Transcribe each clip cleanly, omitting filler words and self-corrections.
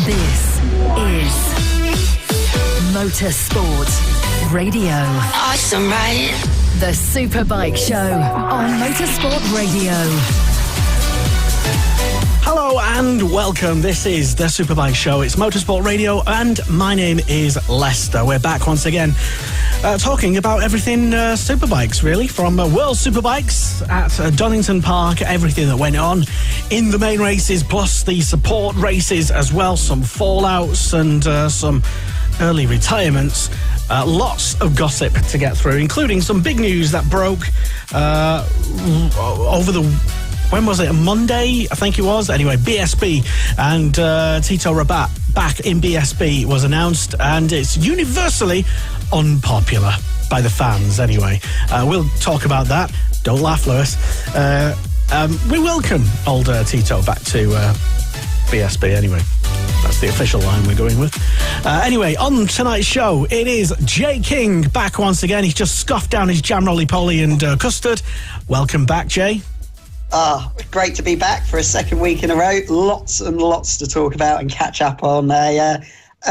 This is Motorsport Radio. Awesome, right? The Superbike Show on Motorsport Radio. Hello and welcome. This is the Superbike Show. It's Motorsport Radio and my name is Lester. We're back once again talking about everything superbikes, really, from World Superbikes at Donington Park, everything that went on in the main races, plus the support races as well, some fallouts and some early retirements. Lots of gossip to get through, including some big news that broke over the... When was it? Monday, I think it was. Anyway, BSB and Tito Rabat back in BSB was announced, and it's universally unpopular by the fans anyway. We'll talk about that. Don't laugh, Lewis. We welcome old Tito back to BSB anyway. That's the official line we're going with. Anyway, on tonight's show, it is Jay King back once again. He's just scoffed down his jam roly-poly and custard. Welcome back, Jay. Great to be back for a second week in a row. Lots and lots to talk about and catch up on. A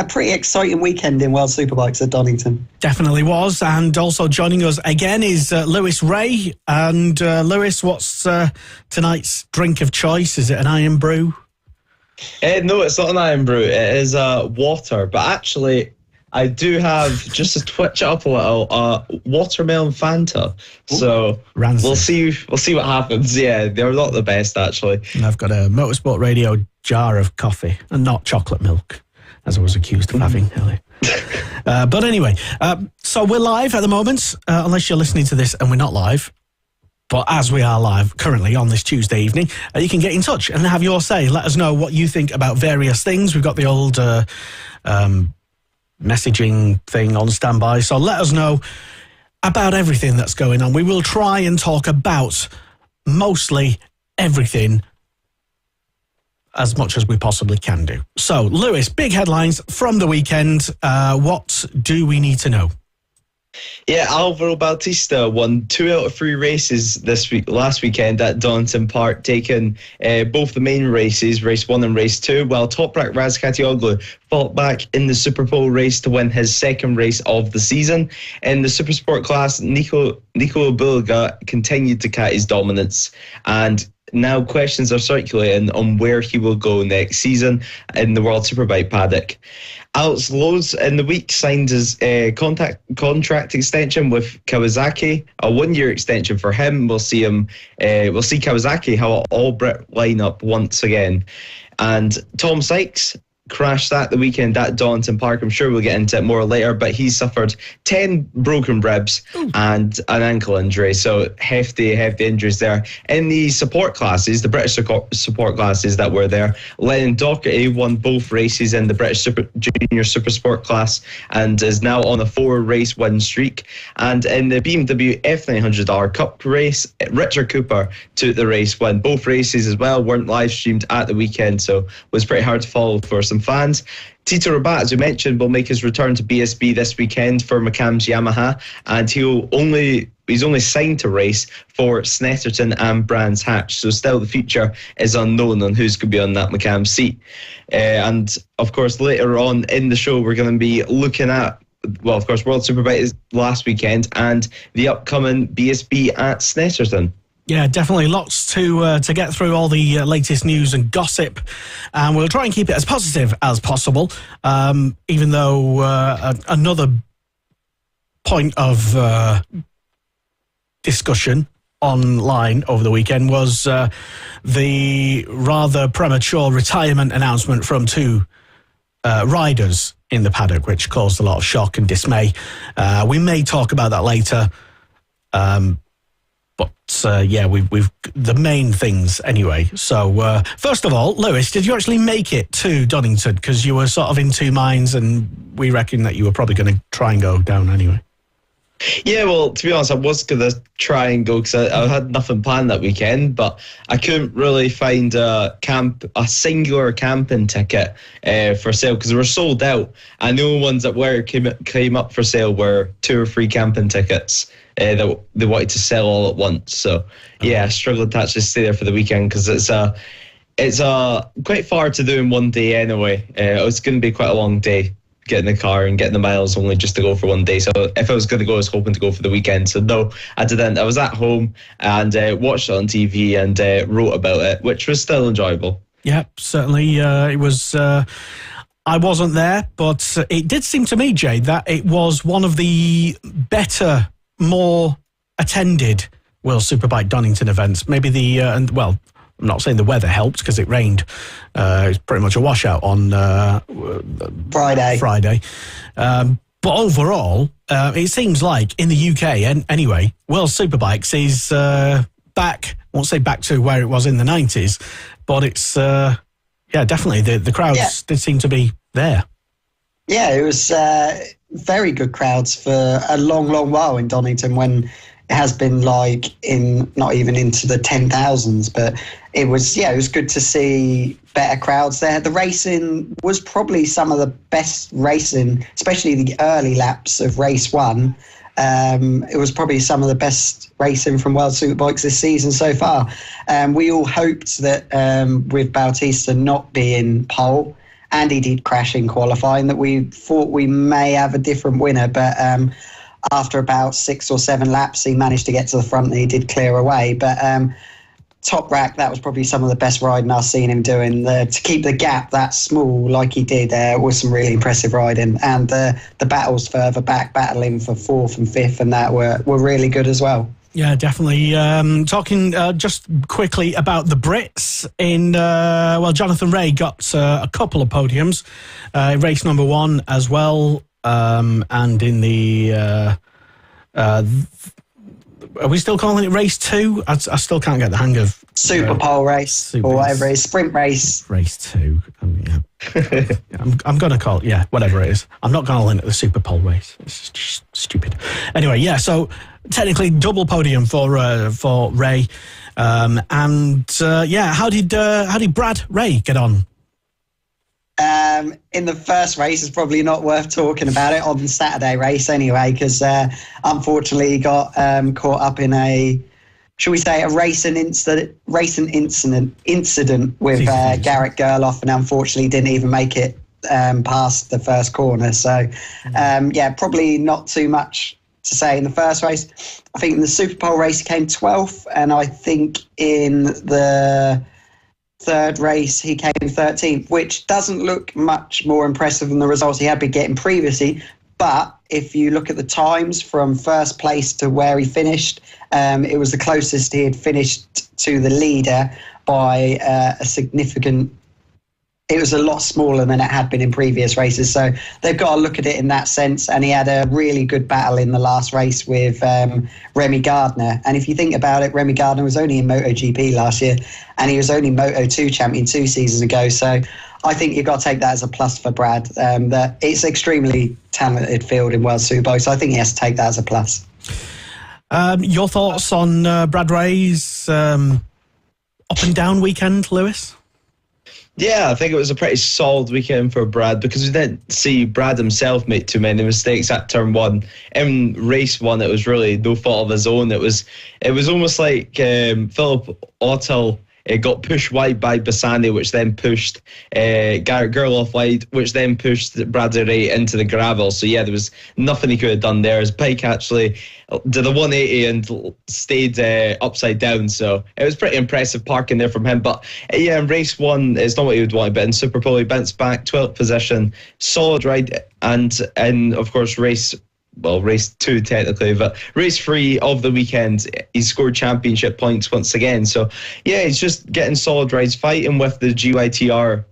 pretty exciting weekend in World Superbikes at Donington. Definitely was. And also joining us again is Lewis Ray. And Lewis, what's tonight's drink of choice? Is it an iron brew? No, it's not an iron brew. It is water. But actually, I do have, just to twitch it up a little, watermelon Fanta. So rancid. we'll see what happens. Yeah, they're not the best, actually. And I've got a Motorsport Radio jar of coffee and not chocolate milk, as I was accused of having earlier. But anyway, so we're live at the moment, unless you're listening to this and we're not live. But as we are live currently on this Tuesday evening, you can get in touch and have your say. Let us know what you think about various things. We've got the old... messaging thing on standby, so let us know about everything that's going on. We will try and talk about mostly everything as much as we possibly can do. So, Lewis, big headlines from the weekend. What do we need to know? Yeah, Alvaro Bautista won 2 out of 3 races last weekend at Donington Park, taking both the main races, race 1 and race 2, while Toprak Razkatioglu fought back in the Superpole race to win his second race of the season. In the Supersport class, Nico Bulga continued to cut his dominance, and now questions are circulating on where he will go next season in the World Superbike paddock. Alex Lowe's in the week signed his contract extension with Kawasaki, a 1-year extension for him. We'll see Kawasaki have an all-Brit lineup once again. And Tom Sykes crashed that the weekend at Donington Park. I'm sure we'll get into it more later, but he suffered 10 broken ribs and an ankle injury, so hefty injuries there. In the support classes, the British support classes that were there, Lennon Doherty won both races in the British Junior Supersport class and is now on a 4-race win streak. And in the BMW F900R Cup race, Richard Cooper took the race win. Both races as well weren't live streamed at the weekend, so it was pretty hard to follow for some fans. Tito Rabat, as we mentioned, will make his return to BSB this weekend for McCann's Yamaha, and he's only signed to race for Snetterton and Brands Hatch, so still the future is unknown on who's going to be on that McCann seat. And of course, later on in the show, we're going to be looking at, well, of course, World Superbike is last weekend and the upcoming BSB at Snetterton. Yeah, definitely lots to get through, all the latest news and gossip, and we'll try and keep it as positive as possible, even though another point of discussion online over the weekend was the rather premature retirement announcement from 2 riders in the paddock, which caused a lot of shock and dismay. We may talk about that later. But yeah, we've the main things anyway. So first of all, Lewis, did you actually make it to Donington? Because you were sort of in 2 minds, and we reckon that you were probably going to try and go down anyway. Yeah, well, to be honest, I was going to try and go because I had nothing planned that weekend, but I couldn't really find a singular camping ticket for sale because they were sold out, and the only ones that came up for sale were 2 or 3 camping tickets that they wanted to sell all at once. So yeah, I struggled to actually stay there for the weekend because it's It's quite far to do in one day anyway. It's going to be quite a long day getting the car and getting the miles only just to go for one day. So if I was going to go, I was hoping to go for the weekend. So no, I didn't. I was at home and watched it on TV and wrote about it, which was still enjoyable. Yeah, certainly it was. I wasn't there, but it did seem to me, Jay, that it was one of the better, more attended World Superbike Donington events. Maybe I'm not saying the weather helped because it rained. It was pretty much a washout on Friday. But overall, it seems like in the UK, anyway, World Superbikes is back. I won't say back to where it was in the 90s, but it's, definitely the crowds did seem to be there. Yeah, it was very good crowds for a long, long while in Donington when it has been like not even into the 10,000s, but it was good to see better crowds there. The racing was probably some of the best racing, especially the early laps of race 1. It was probably some of the best racing from World Superbikes this season so far. We all hoped that with Bautista not being pole, and he did crash in qualifying, that we thought we may have a different winner, but after about 6 or 7 laps, he managed to get to the front and he did clear away. But Top Rack, that was probably some of the best riding I've seen him doing. To keep the gap that small like he did was some really impressive riding. And the battles further back, battling for 4th and 5th and that were really good as well. Yeah, definitely. Talking just quickly about the Brits Jonathan Rea got a couple of podiums, race number 1 as well, and in the are we still calling it race 2? I still can't get the hang of Superpole race or whatever it is, sprint race. Race 2. I'm going to call it, whatever it is. I'm not calling it the Superpole race. It's just stupid. Anyway, so technically double podium for Rea. How did Brad Rea get on? In the first race, it's probably not worth talking about it on the Saturday race anyway, because unfortunately he got caught up in a racing incident with Garrett Gerloff, and unfortunately didn't even make it past the first corner. So, probably not too much to say in the first race. I think in the Superpole race he came 12th, and I think in the third race he came 13th, which doesn't look much more impressive than the results he had been getting previously. But if you look at the times from first place to where he finished, it was the closest he had finished to the leader by a significant. It was a lot smaller than it had been in previous races. So they've got to look at it in that sense. And he had a really good battle in the last race with Remy Gardner. And if you think about it, Remy Gardner was only in MotoGP last year, and he was only Moto2 champion 2 seasons ago. So I think you've got to take that as a plus for Brad. That it's extremely talented field in World Superbike. So I think he has to take that as a plus. Your thoughts on Brad Rea's up and down weekend, Lewis? Yeah, I think it was a pretty solid weekend for Brad, because we didn't see Brad himself make too many mistakes at turn 1. In race 1, it was really no fault of his own. It was almost like Philip Ottel got pushed wide by Bassani, which then pushed Garrett Gerloff wide, which then pushed Brad Rea into the gravel. So there was nothing he could have done there. His bike actually did a 180 and stayed upside down. So it was pretty impressive parking there from him. But in race 1, it's not what he would want. But in Superpole, he bounced back, 12th position, solid ride, and of course race 2 technically, but race 3 of the weekend, he scored championship points once again. So he's just getting solid rides, fighting with the GYTR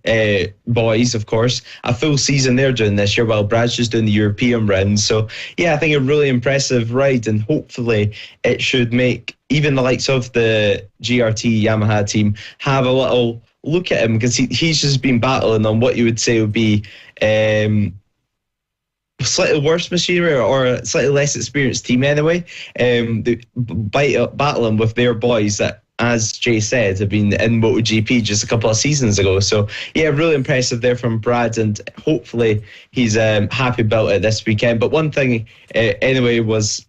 boys, of course. A full season they're doing this year, while Brad's just doing the European round. So I think a really impressive ride, and hopefully it should make even the likes of the GRT Yamaha team have a little look at him, because he's just been battling on what you would say would be slightly worse machinery or a slightly less experienced team anyway, battling with their boys that, as Jay said, have been in MotoGP just a couple of seasons ago. So really impressive there from Brad, and hopefully he's happy about it this weekend. But one thing anyway was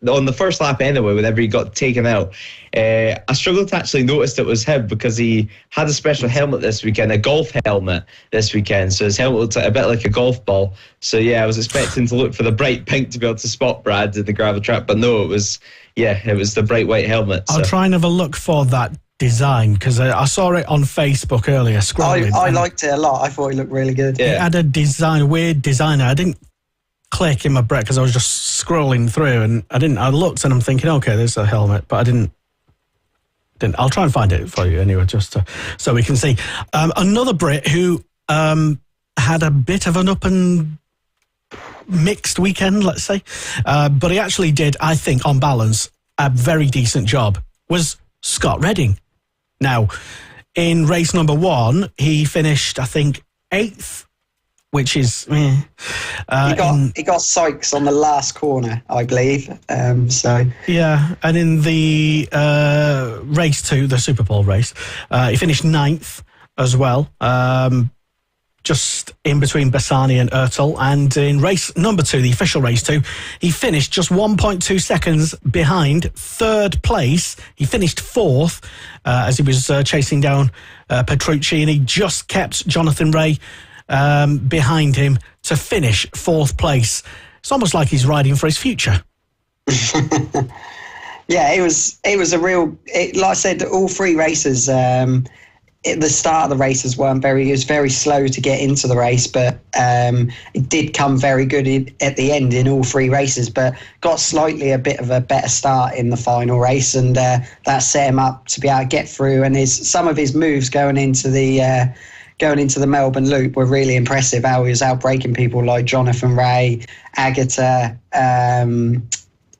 on the first lap anyway, whenever he got taken out, I struggled to actually notice it was him because he had a special helmet this weekend, a golf helmet this weekend. So his helmet looked a bit like a golf ball. So yeah, I was expecting to look for the bright pink to be able to spot Brad at the gravel trap, but no, it was the bright white helmet. So. I'll try and have a look for that design because I saw it on Facebook earlier. Scrolling, I liked it a lot. I thought it looked really good. It had a weird design. I didn't click in my breath because I was just scrolling through, and I looked and I'm thinking, okay, there's a helmet, but I didn't. I'll try and find it for you anyway, just so we can see. Another Brit who had a bit of an up and mixed weekend, let's say, but he actually did, I think, on balance, a very decent job, was Scott Redding. Now, in race number 1, he finished, I think, 8th, which is... he got Sykes on the last corner, I believe. Yeah, and in the race 2, the Super Bowl race, he finished 9th as well, just in between Bassani and Ertel. And in race number 2, the official race 2, he finished just 1.2 seconds behind 3rd place. He finished 4th as he was chasing down Petrucci, and he just kept Jonathan Ray behind him to finish 4th place. It's almost like he's riding for his future. Yeah, it was a real... like I said, all 3 races... at the start of the races it was very slow to get into the race, but it did come very good at the end in all 3 races, but got slightly a bit of a better start in the final race, and that set him up to be able to get through. And some of his moves going into the Melbourne Loop were really impressive. How he was outbraking people like Jonathan Ray, Agata,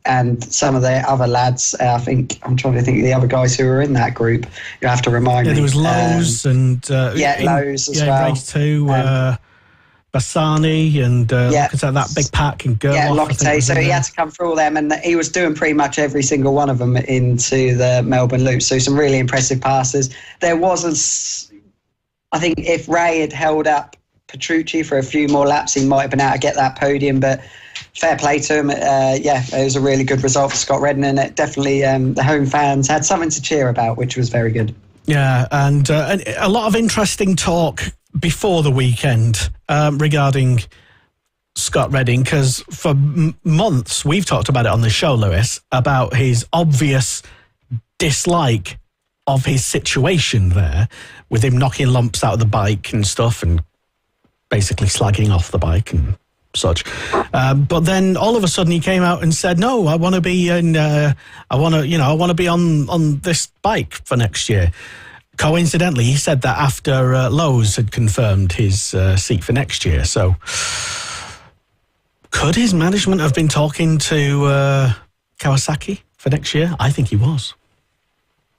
and some of the other lads. I'm trying to think of the other guys who were in that group. You have to remind me. Yeah, there was Lowe's and... Lowe's as well. Race 2, Bassani and that big pack and Gerloff. Yeah, Locate. So he had to come through all them, and he was doing pretty much every single one of them into the Melbourne Loop. So some really impressive passes. There was I think if Ray had held up Petrucci for a few more laps, he might have been able to get that podium, but fair play to him. It was a really good result for Scott Redding, and it definitely the home fans had something to cheer about, which was very good. Yeah, and a lot of interesting talk before the weekend regarding Scott Redding, because for months we've talked about it on the show, Lewis, about his obvious dislike of his situation there, with him knocking lumps out of the bike and stuff and basically slagging off the bike and such. But then all of a sudden he came out and said, no, I want to be on this bike for next year. Coincidentally, he said that after Lowe's had confirmed his seat for next year. So could his management have been talking to Kawasaki for next year? I think he was.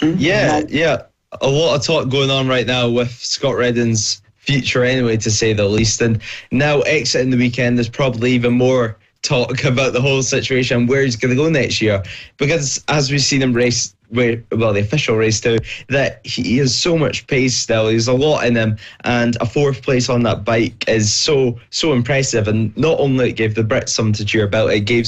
Yeah. A lot of talk going on right now with Scott Redding's future anyway, to say the least. And now exiting the weekend, there's probably even more talk about the whole situation, where he's going to go next year. Because as we've seen him race, the official race too, that he has so much pace still. There's a lot in him, and a 4th place on that bike is so impressive. And not only it gave the Brits something to cheer about, it gave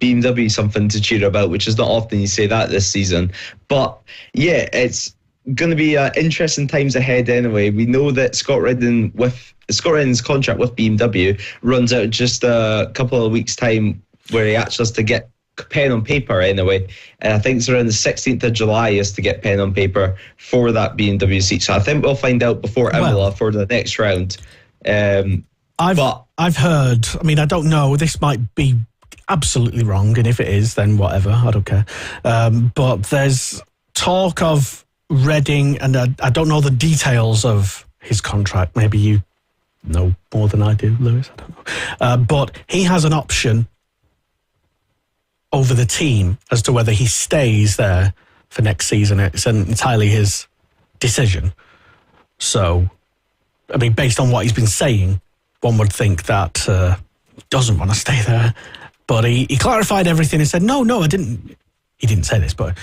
BMW something to cheer about, which is not often you say that this season. But yeah, it's going to be interesting times ahead anyway. We know that Scott Redding's contract with BMW runs out just a couple of weeks' time, where he actually has to get pen on paper anyway. And I think it's around the 16th of July he has to get pen on paper for that BMW seat. So I think we'll find out before Imola for the next round. I've heard, I don't know, this might be absolutely wrong, and if it is, then whatever, I don't care. But there's talk of Redding, and I don't know the details of his contract. Maybe you know more than I do, Lewis. I don't know. But he has an option over the team as to whether he stays there for next season. It's entirely his decision. So, based on what he's been saying, one would think that he doesn't want to stay there. But he clarified everything and said, no, I didn't. He didn't say this, but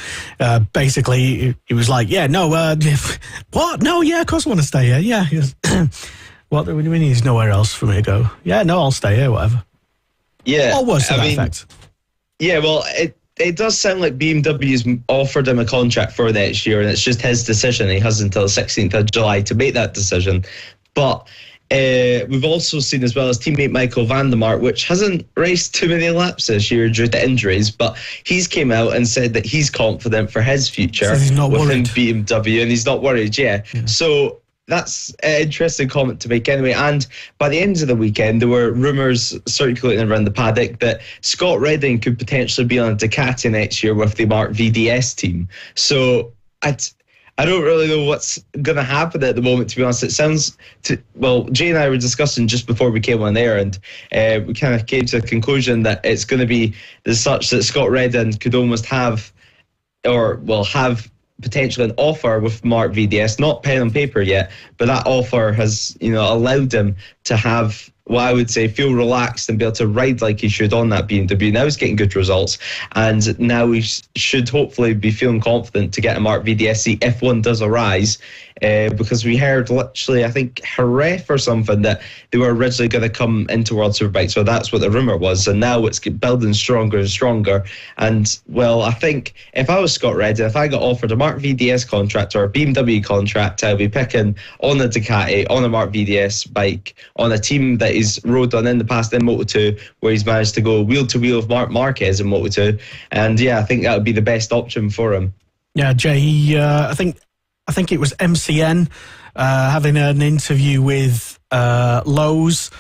basically he was like, yeah, no, what? No, yeah, of course I want to stay here. Yeah. He goes, what do you mean there's nowhere else for me to go? Yeah, no, I'll stay here, whatever. Yeah. Or worse to that effect. Yeah, well, it does sound like BMW's offered him a contract for next year, and it's just his decision. He has until the 16th of July to make that decision. But we've also seen, as well, as teammate Michael van der Mark, which hasn't raced too many laps this year due to injuries, but he's came out and said that he's confident for his future within BMW, and he's not worried. Yeah. So that's an interesting comment to make anyway. And by the end of the weekend, there were rumours circulating around the paddock that Scott Redding could potentially be on a Ducati next year with the Mark VDS team. So I don't really know what's going to happen at the moment, to be honest. It sounds, Jay and I were discussing just before we came on air, and we kind of came to the conclusion that it's going to be such that Scott Redding could almost have potentially an offer with Mark VDS, not pen on paper yet, but that offer has, allowed him to have what I would say feel relaxed and be able to ride like he should on that BMW. Now he's getting good results, and now we should hopefully be feeling confident to get a Mark VDS seat if one does arise, because we heard literally, I think, Jerez or something, that they were originally going to come into World Superbike, so that's what the rumour was, and now it's building stronger and stronger. And, well, I think if I was Scott Redding, if I got offered a Mark VDS contract or a BMW contract, I'd be picking on a Ducati, on a Mark VDS bike, on a team that he's rode on in the past in Moto2, where he's managed to go wheel to wheel with Marc Marquez in Moto2, and yeah, I think that would be the best option for him. Yeah, Jay, I think it was MCN having an interview with Lowe's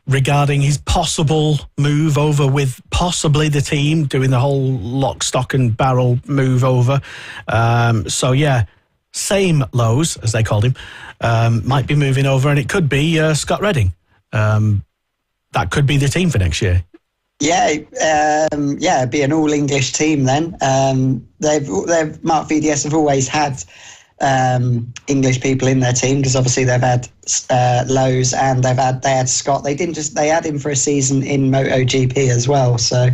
regarding his possible move over with possibly the team, doing the whole lock, stock and barrel move over. So yeah, same Lowe's, as they called him, might be moving over, and it could be Scott Redding. That could be the team for next year. Yeah, it'd be an all-English team then. They've Mark VDS have always had English people in their team, because obviously they've had Lowe's and they had Scott. They had him for a season in MotoGP as well. So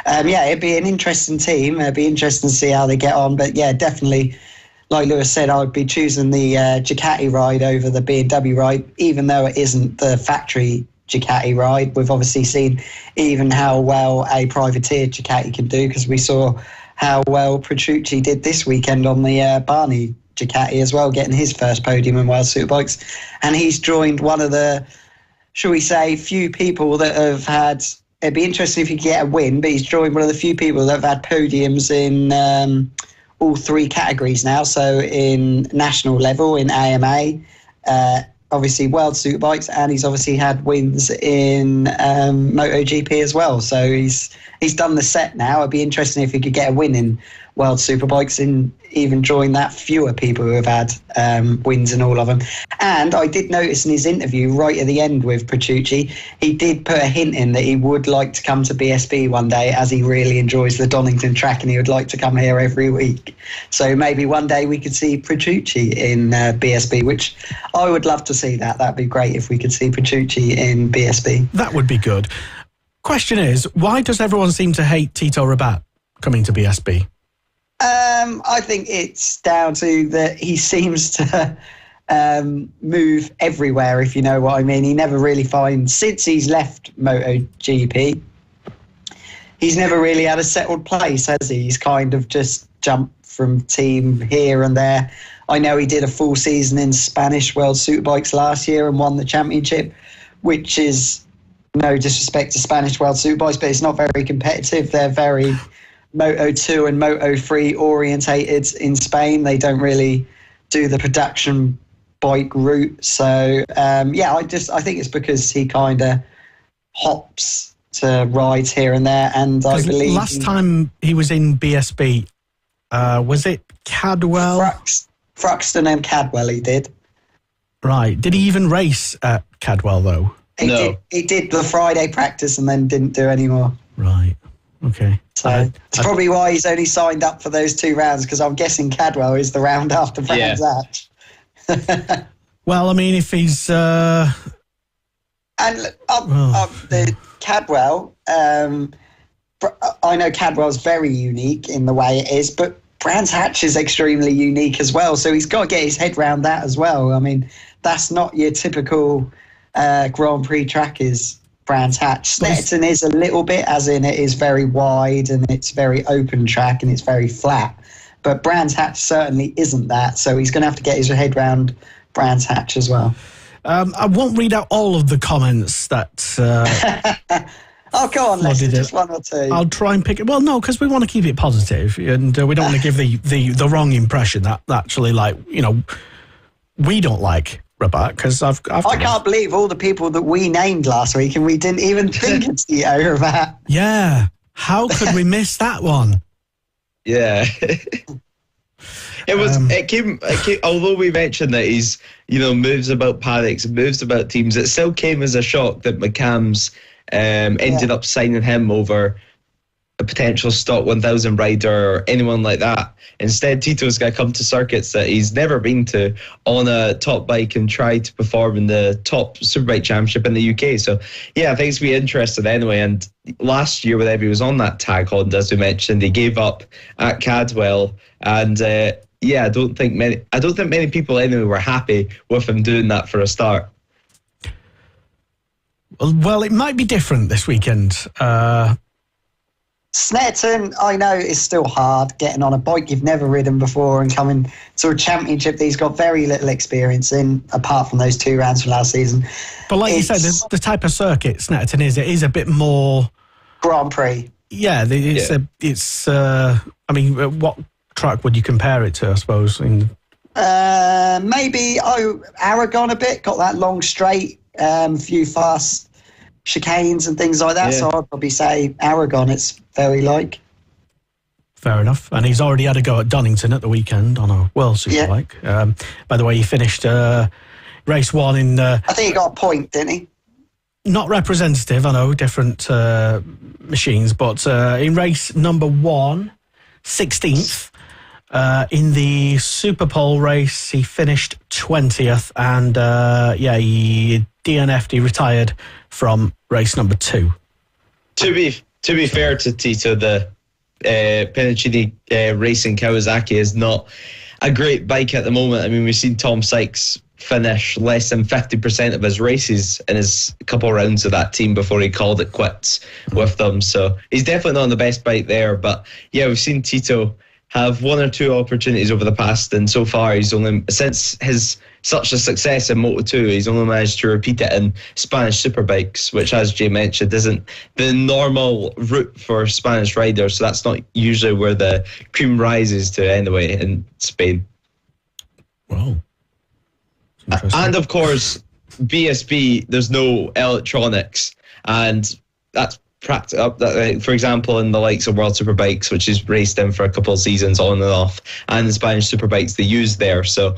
it'd be an interesting team. It'd be interesting to see how they get on. But yeah, definitely, like Lewis said, I would be choosing the Ducati ride over the BMW ride, even though it isn't the factory Ducati ride. We've obviously seen even how well a privateer Ducati can do, because we saw how well Petrucci did this weekend on the Barney Ducati as well, getting his first podium in World Superbikes. And he's joined one of the, shall we say, few people that have had, it'd be interesting if he could get a win, but he's joined one of the few people that have had podiums in all three categories now. So in national level, in AMA, obviously World Superbikes, and he's obviously had wins in MotoGP as well. So he's done the set now. It'd be interesting if he could get a win in World Superbikes and even join that fewer people who have had wins in all of them. And I did notice in his interview right at the end with Petrucci, he did put a hint in that he would like to come to BSB one day, as he really enjoys the Donington track and he would like to come here every week. So maybe one day we could see Petrucci in BSB, which I would love to see that. That'd be great if we could see Petrucci in BSB. That would be good. Question is, why does everyone seem to hate Tito Rabat coming to BSB? I think it's down to that he seems to move everywhere, if you know what I mean. He never really finds, since he's left MotoGP, he's never really had a settled place, has he? He's kind of just jumped from team here and there. I know he did a full season in Spanish World Superbikes last year and won the championship, which is no disrespect to Spanish World Superbikes, but it's not very competitive. They're very Moto2 and Moto3 orientated in Spain. They don't really do the production bike route. So I think it's because he kind of hops to rides here and there. And I believe last time he was in BSB, was it Cadwell? Thruxton and Cadwell he did. Right. Did he even race at Cadwell though? He did the Friday practice and then didn't do any more. Right. Okay. So it's probably why he's only signed up for those 2 rounds, because I'm guessing Cadwell is the round after Brands Hatch. Well, I mean, if he's... the Cadwell, I know Cadwell's very unique in the way it is, but Brands Hatch is extremely unique as well, so he's got to get his head around that as well. I mean, that's not your typical Grand Prix track, is Brands Hatch. Snetterton is a little bit, as in it is very wide and it's very open track and it's very flat. But Brands Hatch certainly isn't that, so he's going to have to get his head round Brands Hatch as well. I won't read out all of the comments that... Oh, go on, let's just one or two. I'll try and pick it. Well, no, because we want to keep it positive, and we don't want to give the wrong impression that actually, like, you know, we don't like Rabat, because I can't believe all the people that we named last week and we didn't even think it's Tito Rabat. Yeah, how could we miss that one? Yeah. It came, although we mentioned that he's, you know, moves about paddocks, moves about teams, it still came as a shock that McCam's ended up signing him over a potential stock 1000 rider or anyone like that. Instead, Tito's going to come to circuits that he's never been to on a top bike and try to perform in the top Superbike Championship in the UK. So, yeah, I think it's be interesting anyway. And last year, whenever he was on that tag Honda, as we mentioned, he gave up at Cadwell. And I don't think many people anyway were happy with him doing that for a start. Well, it might be different this weekend. Snetterton, I know, is still hard getting on a bike you've never ridden before and coming to a championship that he's got very little experience in, apart from those 2 rounds from last season. But like you said, the type of circuit Snetterton is, it is a bit more Grand Prix. Yeah, I mean, what track would you compare it to, I suppose? Maybe Aragon a bit, got that long straight, few fast chicanes and things like that. Yeah. So I'd probably say Aragon, it's very like. Fair enough. And he's already had a go at Donington at the weekend on a World Superbike. Yeah. By the way, he finished race 1 in... I think he got a point, didn't he? Not representative, I know, different machines, but in race number 1, 16th, in the Superpole race, he finished 20th, and he DNF'd, he retired from race number 2. To be fair to Tito, the Pininchini Racing Kawasaki is not a great bike at the moment. I mean, we've seen Tom Sykes finish less than 50% of his races in his couple of rounds of that team before he called it quits with them. So he's definitely not on the best bike there. But yeah, we've seen Tito have 1 or 2 opportunities over the past, and so far he's only, since his such a success in Moto2, he's only managed to repeat it in Spanish Superbikes, which, as Jay mentioned, isn't the normal route for Spanish riders, so that's not usually where the cream rises to anyway in Spain. Wow. And of course, BSB, there's no electronics, and that's for example, in the likes of World Superbikes, which is raced in for a couple of seasons on and off, and the Spanish Superbikes they use there. So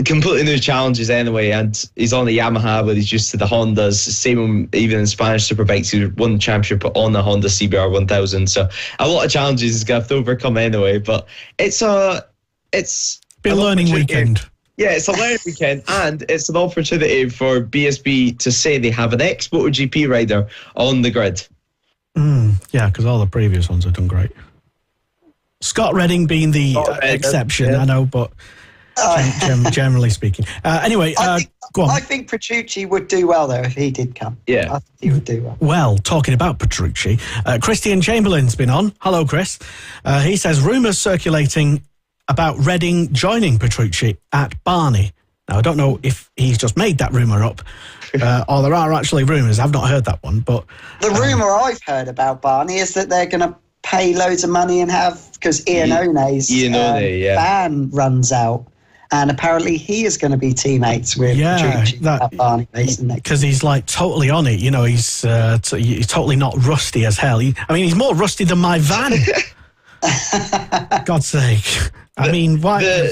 completely new challenges anyway, and he's on the Yamaha, but he's used to the Hondas. Same even in Spanish Superbikes, he won the championship on the Honda CBR 1000. So a lot of challenges he's going to have to overcome anyway, but it's a learning weekend. Yeah, it's a learning weekend, and it's an opportunity for BSB to say they have an ex-MotoGP rider on the grid. Yeah, because all the previous ones have done great. Scott Redding being the exception, I know, but generally speaking. Anyway, go on. I think Petrucci would do well, though, if he did come. Yeah. I think he would do well. Well, talking about Petrucci, Christian Chamberlain's been on. Hello, Chris. He says, rumours circulating about Redding joining Petrucci at Barney. Now, I don't know if he's just made that rumour up or there are actually rumours. I've not heard that one, but... The rumour I've heard about Barney is that they're going to pay loads of money and have... Because Ian One's van runs out, and apparently he is going to be teammates with Petrucci at Barney Racing next. Because he's like totally on it. You know, he's totally not rusty as hell. He's more rusty than my van. God's sake. Why?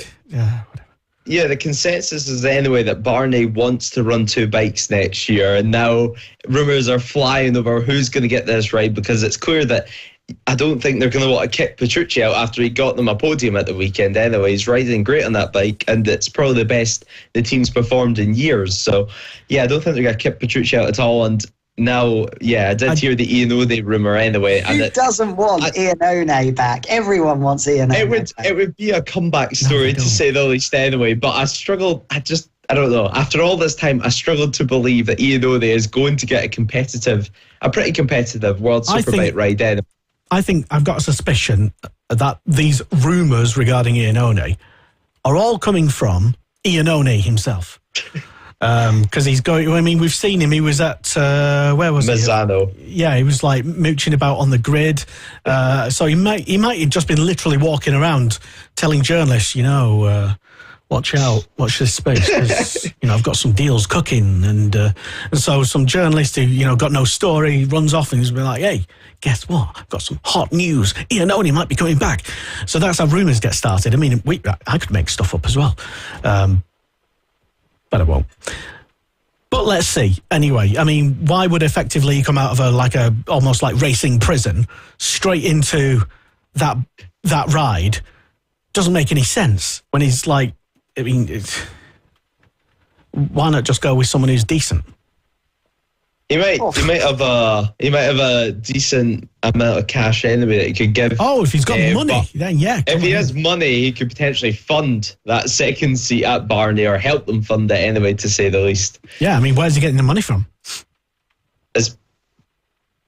The consensus is anyway that Barney wants to run 2 bikes next year, and now rumours are flying over who's going to get this right, because it's clear that I don't think they're going to want to kick Petrucci out after he got them a podium at the weekend anyway. He's riding great on that bike, and it's probably the best the team's performed in years. So, yeah, I don't think they're going to kick Petrucci out at all, and now, I did hear the Ian O'Day rumour anyway. Who doesn't want Ian O'Day back? Everyone wants Ian O'Day back. It would be a comeback story to say the least anyway, but I I don't know. After all this time, I struggled to believe that Iannone is going to get a pretty competitive World Superbike ride in. I think I've got a suspicion that these rumours regarding Iannone are all coming from Iannone himself. Because he's going, I mean, we've seen him. He was at, where was Misano. he? Yeah, he was like mooching about on the grid. So he might have just been literally walking around telling journalists, watch out, watch this space, because, I've got some deals cooking. And so some journalist who, got no story runs off and he's been like, hey, guess what? I've got some hot news. Iannone might be coming back. So that's how rumours get started. I mean, I could make stuff up as well. But I won't. But let's see. Anyway, I mean, why would effectively he come out of almost like racing prison straight into that ride? Doesn't make any sense when he's like, I mean, why not just go with someone who's decent? He might have a decent amount of cash anyway that he could give. Oh, if he's got money, then yeah. If he has money, he could potentially fund that second seat at Barney or help them fund it anyway, to say the least. Yeah, I mean, where's he getting the money from?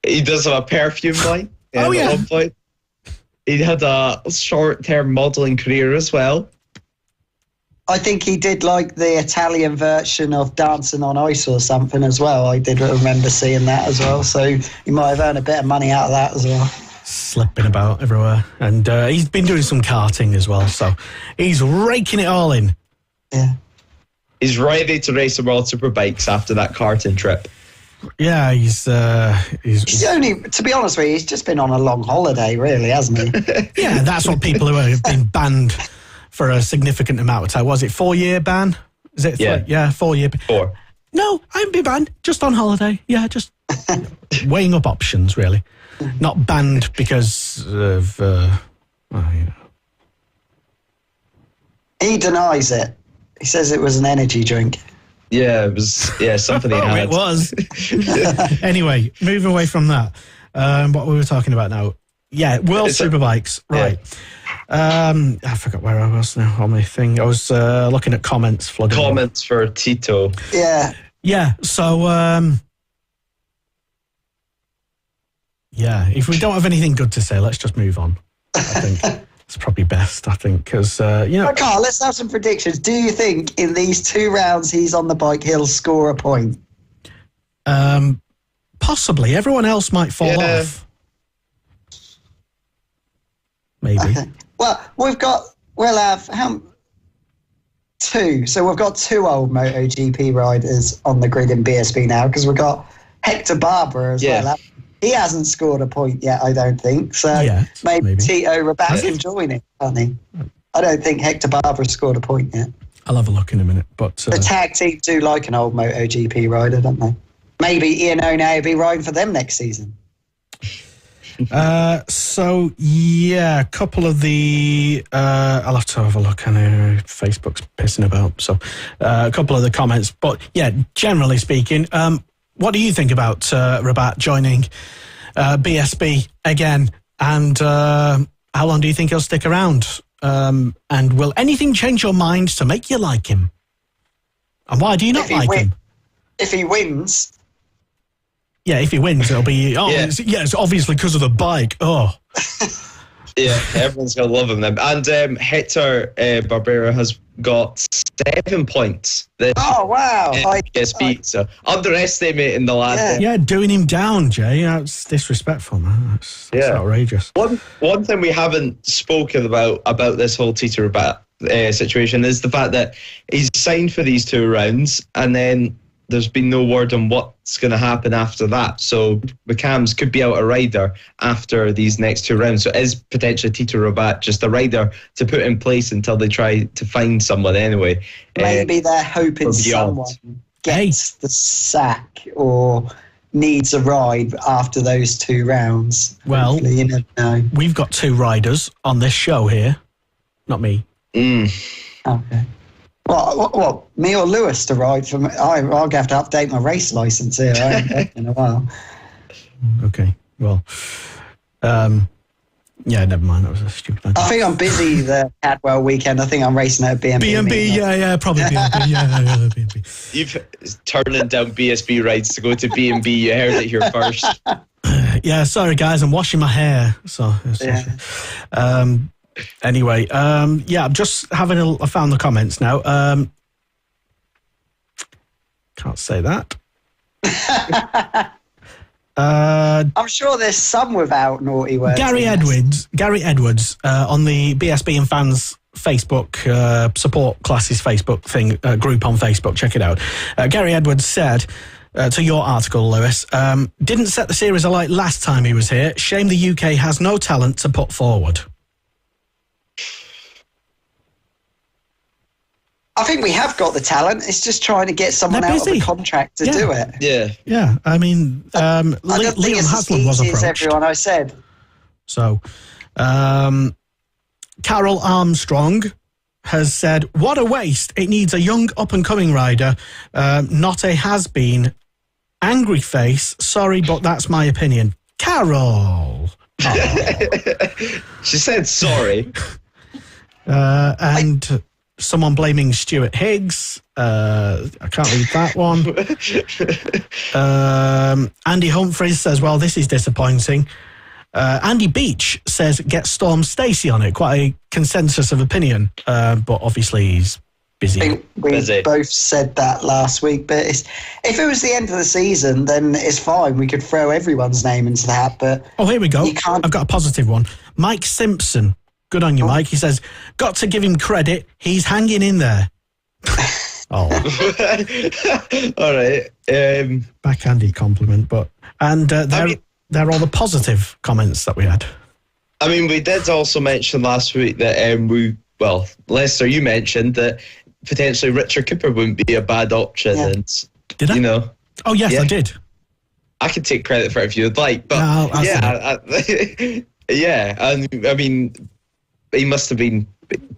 He does have a perfume line. Oh, yeah. At one point. He had a short-term modelling career as well. I think he did like the Italian version of Dancing on Ice or something as well. I did remember seeing that as well. So he might have earned a bit of money out of that as well. Slipping about everywhere. And he's been doing some karting as well. So he's raking it all in. Yeah. He's ready to race the World Superbikes after that karting trip. Yeah, he's only, to be honest with you, he's just been on a long holiday, really, hasn't he? Yeah, that's what people who have been banned for a significant amount of time. Was it 4-year ban? Is it? Yeah. 4 year. 4. No, I haven't been banned. Just on holiday. Yeah, just weighing up options, really. Not banned because of. He denies it. He says it was an energy drink. Yeah, it was. Yeah, something he had. It was. Anyway, moving away from that. What we were talking about now. Yeah, World Superbikes. Right. Yeah. I forgot where I was now on my thing. I was looking at comments flooding. Comments for Tito. Yeah. Yeah. So, yeah, if we don't have anything good to say, let's just move on. I think it's probably best, I think, because, Carl, let's have some predictions. Do you think in these 2 rounds he's on the bike, he'll score a point? Possibly. Everyone else might fall off. Maybe. Okay. Well, we'll have 2. So we've got 2 old MotoGP riders on the grid in BSB now, because we've got Hector Barbera as well. He hasn't scored a point yet, I don't think. So maybe Tito Rabat can join it, can't he? I don't think Hector Barbera scored a point yet. I'll have a look in a minute. But the tag team do like an old MotoGP rider, don't they? Maybe Iannone will be riding for them next season. So yeah, a couple of the I'll have to have a look. I know Facebook's pissing about, so a couple of the comments, but yeah, generally speaking, what do you think about Rabat joining BSB again, and how long do you think he'll stick around, and will anything change your mind to make you like him, and why do you not like him? If he wins. Yeah, if he wins, it'll be... it's obviously because of the bike. Oh. Yeah, everyone's going to love him then. And Hector Barbera has got 7 points. Oh, wow. So underestimating the lad. Yeah, doing him down, Jay. That's disrespectful, man. That's outrageous. One thing we haven't spoken about this whole Tito Rabat situation is the fact that he's signed for these 2 rounds, and then there's been no word on what's going to happen after that. So McCams could be out a rider after these next 2 rounds. So is potentially Tito Rabat just a rider to put in place until they try to find someone anyway? Maybe they're hoping someone gets the sack or needs a ride after those 2 rounds. Well, hopefully, you never know. We've got 2 riders on this show here. Not me. Okay. Well, me or Lewis to ride for me? I'll have to update my race license here. I haven't done it in a while. Okay, well, Yeah, never mind. That was a stupid idea. I think I'm busy the Cadwell weekend. I think I'm racing at B&B. B&B, yeah, probably B&B. Yeah, B&B. You've turning down BSB rides to go to B&B. You heard it here first. Yeah, sorry guys, I'm washing my hair. So anyway, I'm just having I found the comments now. Can't say that. I'm sure there's some without naughty words. Gary Edwards on the BSB and fans Facebook support classes Facebook thing group on Facebook. Check it out. Gary Edwards said to your article, Lewis, didn't set the series alight last time he was here. Shame the UK has no talent to put forward. I think we have got the talent. It's just trying to get someone out of a contract to do it. Yeah. I mean, Liam Haslam was approached. Everyone I said. So, Carol Armstrong has said, "What a waste! It needs a young up-and-coming rider, not a has-been." Angry face. Sorry, but that's my opinion. Carol. She said sorry. And someone blaming Stuart Higgs. I can't read that one. Andy Humphreys says, well, this is disappointing. Andy Beach says, get Storm Stacey on it. Quite a consensus of opinion. But obviously he's busy. I think we both said that last week. But if it was the end of the season, then it's fine. We could throw everyone's name into that. But here we go. I've got a positive one. Mike Simpson. Good on you, Mike. He says, got to give him credit. He's hanging in there. All right. Backhanded compliment, but they're all the positive comments that we had. I mean, we did also mention last week that Lester, you mentioned that potentially Richard Cooper wouldn't be a bad option. Yeah. And did I? You know. Oh yes, yeah. I did. I can take credit for it if you'd like, but I mean, he must have been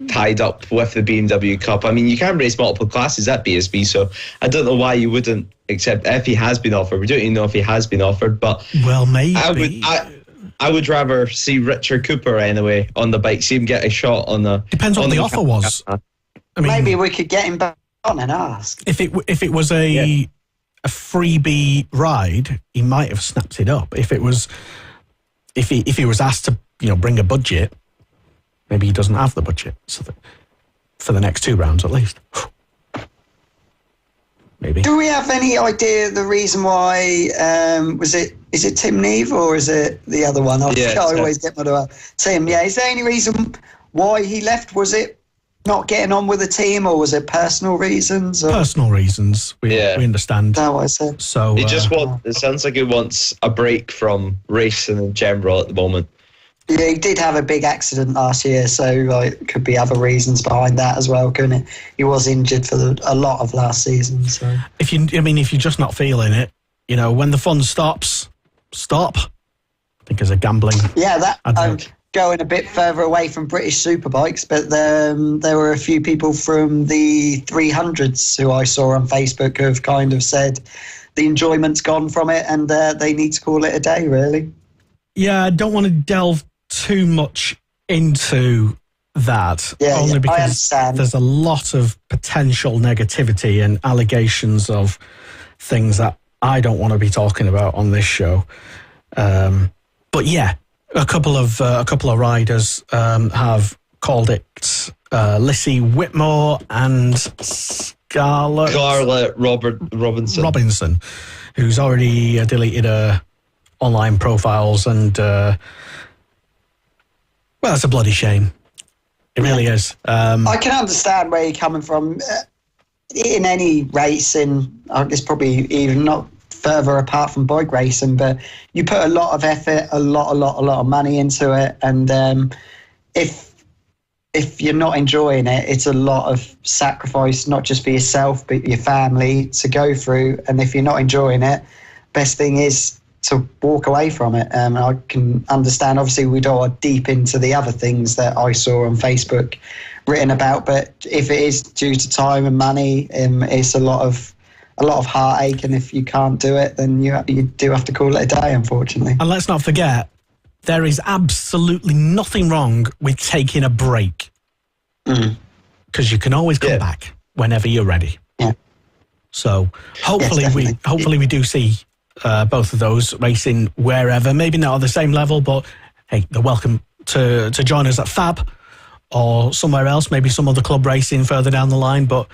tied up with the BMW Cup. I mean, you can race multiple classes at BSB, so I don't know why you wouldn't accept if he has been offered. We don't even know if he has been offered, but maybe I would rather see Richard Cooper anyway on the bike, see him get a shot on the. Depends on what the offer was. I mean, maybe we could get him back on and ask. If it was a freebie ride, he might have snapped it up. If he was asked to bring a budget. Maybe he doesn't have the budget for the next 2 rounds at least. Maybe. Do we have any idea the reason why? Is it Tim Neve or is it the other one? I always get my Tim. Yeah. Is there any reason why he left? Was it not getting on with the team, or was it personal reasons? Personal reasons. We understand. That's what I said. So he just it sounds like he wants a break from racing in general at the moment. Yeah, he did have a big accident last year, so it could be other reasons behind that as well, couldn't it? He was injured for a lot of last season. So if you're just not feeling it, when the fun stops, stop. I think as a gambling. Yeah, that going a bit further away from British Superbikes, but there were a few people from the 300s who I saw on Facebook who have kind of said the enjoyment's gone from it and they need to call it a day, really. Yeah, I don't want to delve too much into that, only because there's a lot of potential negativity and allegations of things that I don't want to be talking about on this show. But yeah, a couple of riders have called it Lissy Whitmore and Scarlett Robinson, who's already deleted her online profiles, and it's a bloody shame. It really is. I can understand where you're coming from. In any racing, it's probably even not further apart from bike racing, but you put a lot of effort, a lot of money into it, and if you're not enjoying it, it's a lot of sacrifice, not just for yourself but your family to go through. And if you're not enjoying it, best thing is to walk away from it. I can understand, obviously we don't go deep into the other things that I saw on Facebook written about, but if it is due to time and money, it's a lot of heartache, and if you can't do it, then you do have to call it a day, unfortunately. And let's not forget, there is absolutely nothing wrong with taking a break. Because you can always come back whenever you're ready. Yeah. So hopefully we do see both of those racing wherever. Maybe not at the same level, but hey, they're welcome to join us at Fab or somewhere else, maybe some other club racing further down the line. But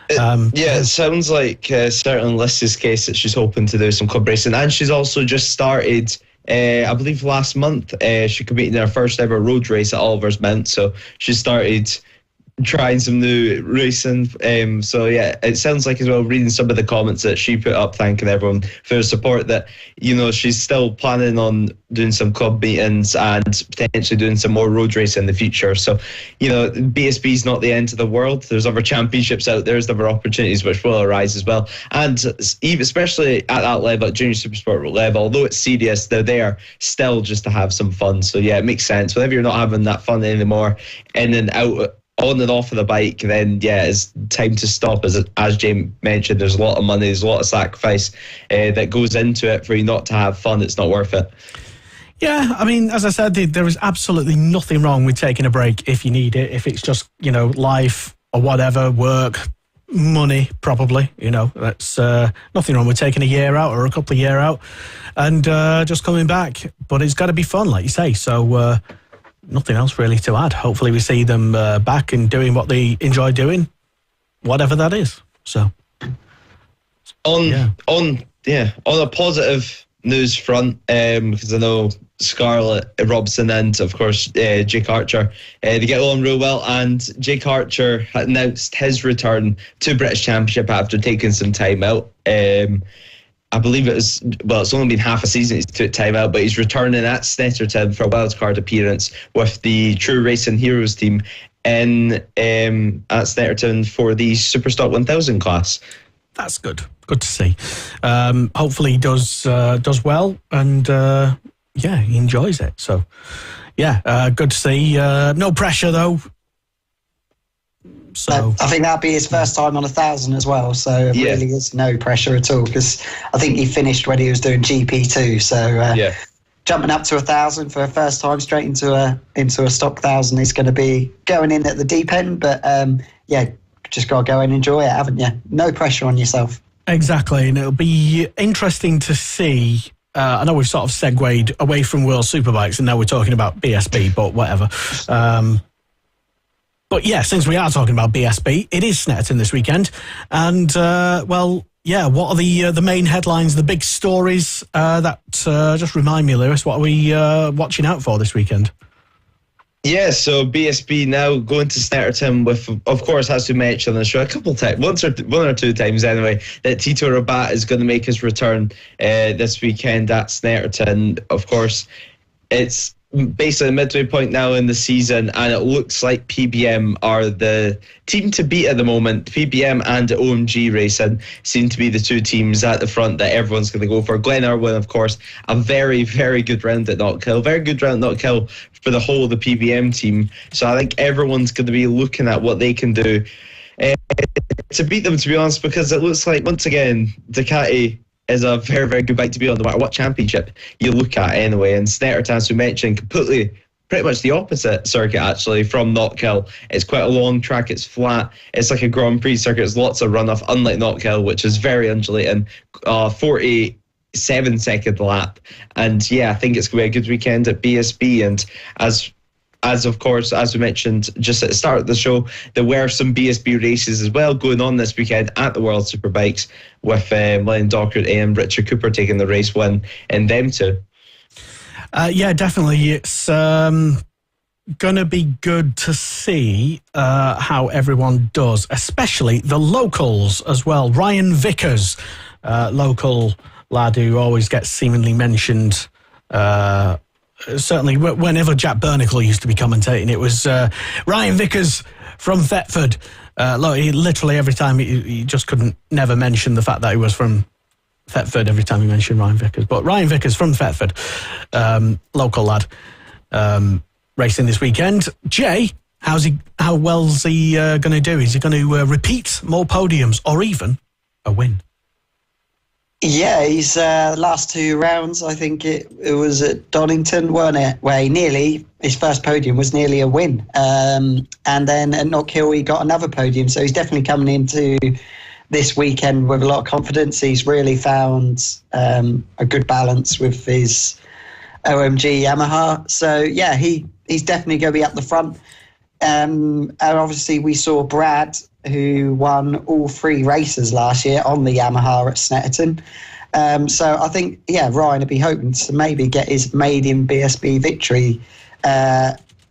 it sounds like certainly in Liz's case that she's hoping to do some club racing, and she's also just started. I believe last month she competed in her first ever road race at Oliver's Mount, so she started trying some new racing. So yeah, it sounds like as well, reading some of the comments that she put up, thanking everyone for her support, that, you know, she's still planning on doing some club meetings and potentially doing some more road racing in the future. So, you know, BSB is not the end of the world. There's other championships out there, there's other opportunities which will arise as well. And even especially at that level, at junior supersport level, although it's serious, they're there still just to have some fun. So yeah, it makes sense. Whenever you're not having that fun anymore, in and out, on and off of the bike, then yeah, it's time to stop. As Jay mentioned, there's a lot of money, there's a lot of sacrifice that goes into it. For you not to have fun, it's not worth it. Yeah, I mean, as I said, there is absolutely nothing wrong with taking a break if you need it. If it's just, you know, life or whatever, work, money, probably, you know, that's nothing wrong with taking a year out or a couple of years out and just coming back. But it's got to be fun, like you say. So nothing else really to add. Hopefully we see them back and doing what they enjoy doing, whatever that is. So on a positive news front, because I know Scarlett Robson and of course Jake Archer, they get on real well, and Jake Archer announced his return to British Championship after taking some time out. I believe it's only been half a season he's took time out, but he's returning at Snetterton for a wildcard appearance with the True Racing Heroes team at Snetterton for the Superstock 1000 class. That's good. Good to see. Hopefully he does well, and he enjoys it. So yeah, good to see. No pressure though. So I think that'd be his first time on 1,000 as well. So it really is no pressure at all, because I think he finished when he was doing GP2. So jumping up to 1,000 for a first time straight into a stock 1,000 is going to be going in at the deep end. But just got to go and enjoy it, haven't you? No pressure on yourself. Exactly, and it'll be interesting to see. I know we've sort of segued away from World Superbikes and now we're talking about BSB, but whatever. But yeah, since we are talking about BSB, it is Snetterton this weekend. And, what are the main headlines, the big stories that just remind me, Lewis, what are we watching out for this weekend? Yeah, so BSB now going to Snetterton with, of course, as we mentioned on the show a couple of times, one or two times anyway, that Tito Rabat is going to make his return this weekend at Snetterton. Of course, it's basically a midway point now in the season, and it looks like PBM are the team to beat at the moment. PBM and OMG Racing seem to be the two teams at the front that everyone's going to go for. Glen Irwin, of course, a very, very good round at Knockhill. Very good round at Knockhill for the whole of the PBM team. So I think everyone's going to be looking at what they can do to beat them, to be honest, because it looks like, once again, Ducati is a very, very good bike to be on, no matter what championship you look at anyway. And Snetterton, as we mentioned, pretty much the opposite circuit actually from Knockhill. It's quite a long track, it's flat, it's like a Grand Prix circuit, there's lots of runoff, unlike Knockhill, which is very undulating, 47-second lap. And yeah, I think it's going to be a good weekend at BSB. And as of course, as we mentioned just at the start of the show, there were some BSB races as well going on this weekend at the World Superbikes, with Lennon Dockert and Richard Cooper taking the race win in them two. Yeah, definitely. It's going to be good to see how everyone does, especially the locals as well. Ryan Vickers, local lad who always gets seemingly mentioned. Certainly, whenever Jack Bernicle used to be commentating, it was Ryan Vickers from Thetford. Literally every time he just couldn't never mention the fact that he was from Thetford every time he mentioned Ryan Vickers. But Ryan Vickers from Thetford, local lad, racing this weekend. Jay, how well's he going to do? Is he going to repeat more podiums or even a win? Yeah, he's last 2 rounds. I think it was at Donington, weren't it? Where his first podium was nearly a win. And then at Knockhill, he got another podium. So he's definitely coming into this weekend with a lot of confidence. He's really found a good balance with his OMG Yamaha. So yeah, he's definitely going to be up the front. And obviously we saw Brad, who won all 3 races last year on the Yamaha at Snetterton. So I think, Ryan would be hoping to maybe get his maiden BSB victory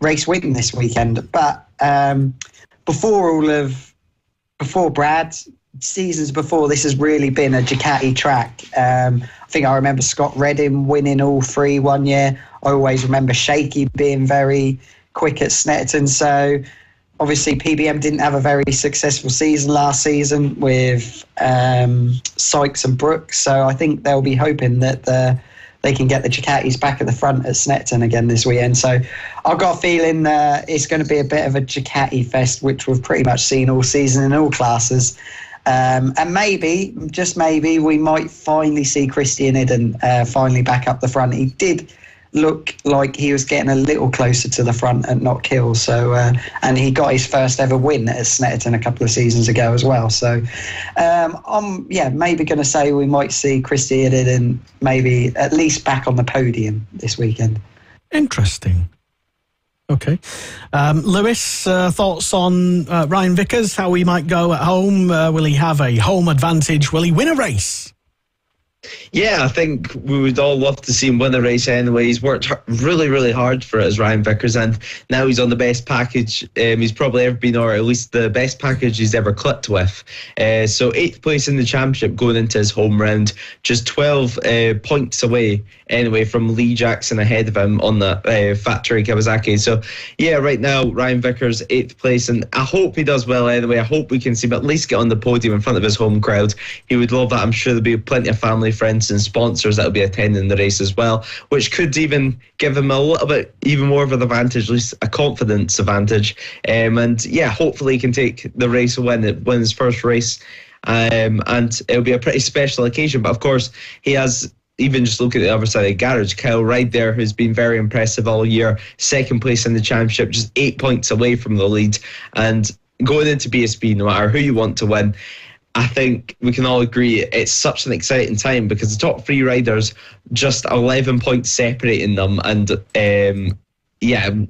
race win this weekend. But before Brad, seasons before, this has really been a Ducati track. I think I remember Scott Redding winning all 3 one year. I always remember Shaky being very quick at Snetterton. So obviously PBM didn't have a very successful season last season with Sykes and Brooks. So I think they'll be hoping that they can get the Ducatis back at the front at Snetterton again this weekend. So I've got a feeling it's going to be a bit of a Ducati fest, which we've pretty much seen all season in all classes. And maybe, just maybe, we might finally see Christian Iden finally back up the front. He did look like he was getting a little closer to the front at Knockhill. So, and he got his first ever win at Snetterton a couple of seasons ago as well. So, I'm maybe going to say we might see Christian Iden maybe at least back on the podium this weekend. Interesting. Okay. Lewis, thoughts on Ryan Vickers, how he might go at home? Will he have a home advantage? Will he win a race? Yeah, I think we would all love to see him win a race anyway. He's worked really, really hard for it as Ryan Vickers, and now he's on the best package he's probably ever been, or at least the best package he's ever clipped with. So 8th place in the championship going into his home round, just 12 points away anyway from Lee Jackson ahead of him on the factory Kawasaki. So yeah, right now Ryan Vickers 8th place, and I hope he does well anyway. I hope we can see him at least get on the podium in front of his home crowd. He would love that. I'm sure there'll be plenty of family, friends and sponsors that'll be attending the race as well, which could even give him a little bit even more of an advantage, at least a confidence advantage. And yeah, hopefully he can take the race and win his first race. And it'll be a pretty special occasion. But of course, he has, even just look at the other side of the garage, Kyle Ryde there, who's been very impressive all year, 2nd place in the championship, just 8 points away from the lead. And going into BSB, no matter who you want to win, I think we can all agree it's such an exciting time because the top 3 riders, just 11 points separating them. And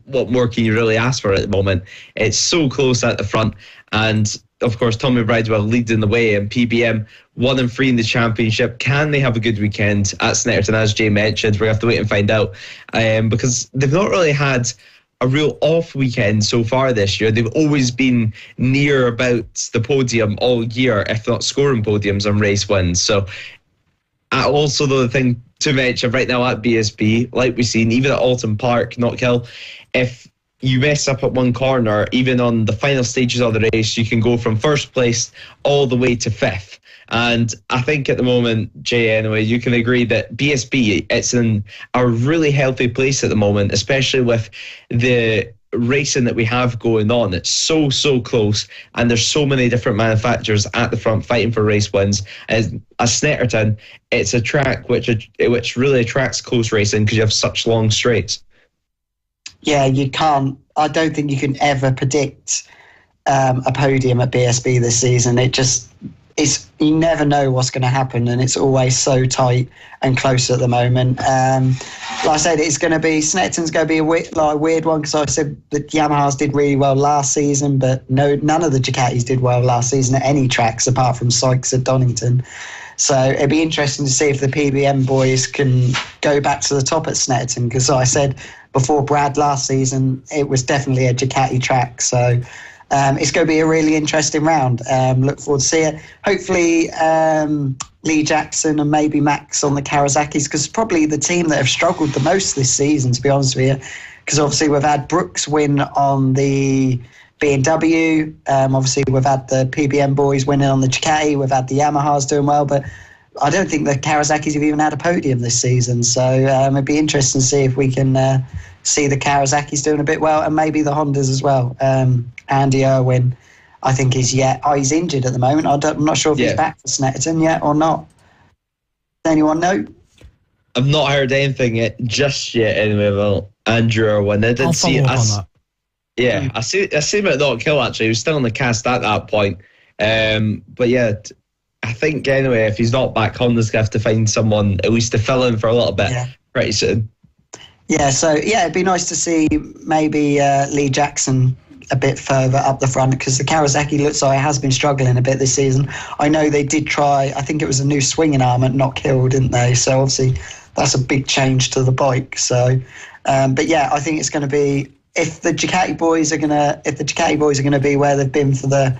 what more can you really ask for at the moment? It's so close at the front. And of course, Tommy Bridewell leading the way, and PBM 1 and 3 in the championship. Can they have a good weekend at Snetterton, as Jay mentioned? We're going to have to wait and find out because they've not really had a real off weekend so far this year. They've always been near about the podium all year, if not scoring podiums on race wins. So also the thing to mention right now at BSB, like we've seen, even at Alton Park, Knockhill, if you mess up at one corner, even on the final stages of the race, you can go from 1st place all the way to 5th. And I think at the moment, Jay, anyway, you can agree that BSB, it's in a really healthy place at the moment, especially with the racing that we have going on. It's so close, and there's so many different manufacturers at the front fighting for race wins. As Snetterton, it's a track which really attracts close racing because you have such long straights. Yeah, you can't. I don't think you can ever predict a podium at BSB this season. You never know what's going to happen, and it's always so tight and close at the moment. Like I said, Snetterton's going to be a weird one because I said the Yamahas did really well last season, but none of the Ducatis did well last season at any tracks apart from Sykes at Donington. So it'd be interesting to see if the PBM boys can go back to the top at Snetterton, because I said before Brad last season, it was definitely a Ducati track. So it's going to be a really interesting round. Look forward to see it. Hopefully Lee Jackson and maybe Max on the Kawasaki's, because probably the team that have struggled the most this season, to be honest with you, because obviously we've had Brooks win on the B&W. Obviously we've had the PBM boys winning on the Ducati. We've had the Yamahas doing well, but I don't think the Kawasaki's have even had a podium this season. So it'd be interesting to see if we can see the Kawasaki's doing a bit well, and maybe the Hondas as well. Andy Irwin, I think he's injured at the moment. I'm not sure if he's back for Snetterton yet or not. Anyone know? I've not heard anything just yet anyway about Andrew Irwin. I did see follow up on that. Yeah, I see him at Not Kill actually. He was still on the cast at that point. But yeah, I think anyway, if he's not back, Honda's going to have to find someone at least to fill in for a little bit pretty soon. Yeah, so it'd be nice to see maybe Lee Jackson a bit further up the front, because the Kawasaki looks like it has been struggling a bit this season. I know they did try, I think it was a new swinging arm at Not Kill, didn't they? So obviously that's a big change to the bike. So, but yeah, I think it's going to be, if the Ducati boys are going to be where they've been for the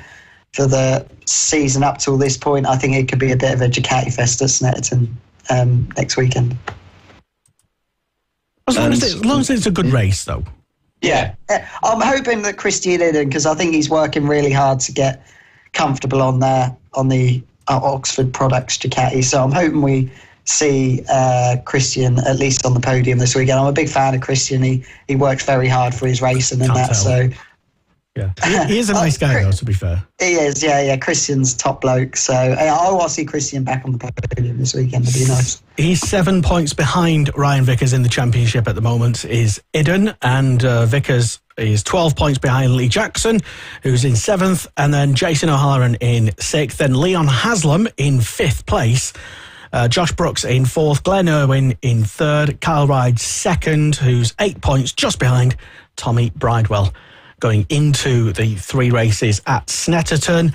season up till this point, I think it could be a bit of a Ducati fest at Snetterton next weekend. As long as it's a good race, though. Yeah. I'm hoping that Christian Idden, because I think he's working really hard to get comfortable on the Oxford Products Ducati. So I'm hoping we see Christian at least on the podium this weekend. I'm a big fan of Christian. He works very hard for his racing and that. So yeah, he is a nice guy though, to be fair. He is, yeah. Christian's top bloke. So I want to see Christian back on the podium this weekend. It'd be nice. He's 7 points behind Ryan Vickers in the championship at the moment, is Idden, and Vickers is 12 points behind Lee Jackson, who's in 7th, and then Jason O'Halloran in 6th, then Leon Haslam in 5th place. Josh Brooks in 4th, Glenn Irwin in 3rd, Kyle Ryde 2nd, who's 8 points just behind Tommy Bridewell, going into the 3 races at Snetterton.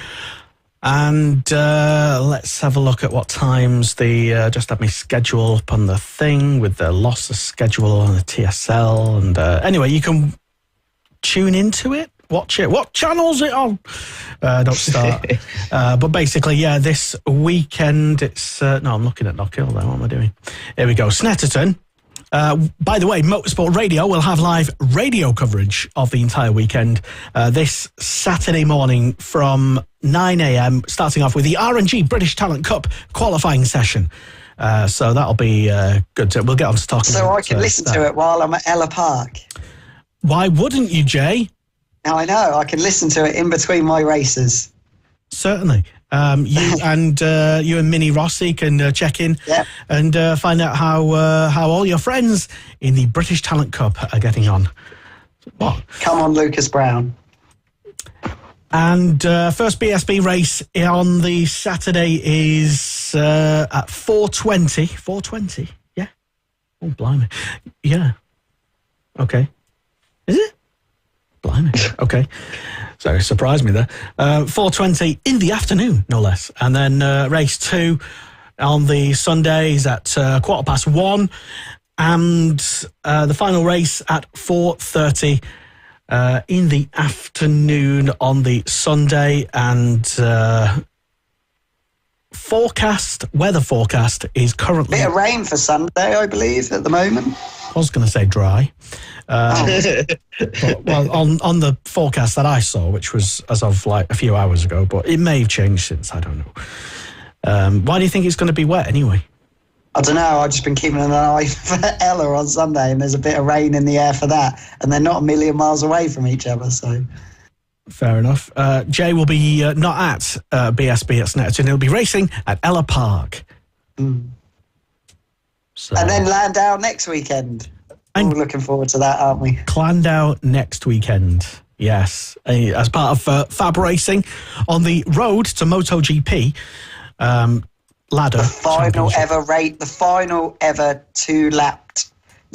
And let's have a look at what times just had my schedule up on the thing with the loss of schedule on the TSL. And anyway, you can tune into it, watch it. What channel's it on? Don't start. But basically, yeah, this weekend it's... no, I'm looking at Knockhill there. What am I doing? Here we go. Snetterton. By the way, Motorsport Radio will have live radio coverage of the entire weekend this Saturday morning from 9 a.m, starting off with the R&G British Talent Cup qualifying session. So that'll be good. We'll get on to talking about So I can listen to it while I'm at Ella Park. Why wouldn't you, Jay? Now I know. I can listen to it in between my races. Certainly. You and Minnie Rossi can check in and find out how all your friends in the British Talent Cup are getting on. What? Come on, Lucas Brown. And first BSB race on the Saturday is at 4:20. 4:20, yeah. Oh, blimey. Yeah. Okay. Is it? Blimey. Okay. So it surprised me there. 4:20 in the afternoon, no less. And then race 2 on the Sunday is at 1:15. And the final race at 4:30 in the afternoon on the Sunday. And weather forecast is currently... Bit of rain for Sunday, I believe, at the moment. I was going to say dry. But, well, on the forecast that I saw, which was as of like a few hours ago, but it may have changed since, I don't know. Why do you think it's going to be wet anyway? I don't know, I've just been keeping an eye for Ella on Sunday, and there's a bit of rain in the air for that, and they're not a million miles away from each other, so... Fair enough. Jay will be not at BSB at Snetterton, he'll be racing at Ella Park. So. And then Landau next weekend. We're looking forward to that, aren't we? Landau next weekend, yes. As part of Fab Racing on the road to MotoGP ladder. The final ever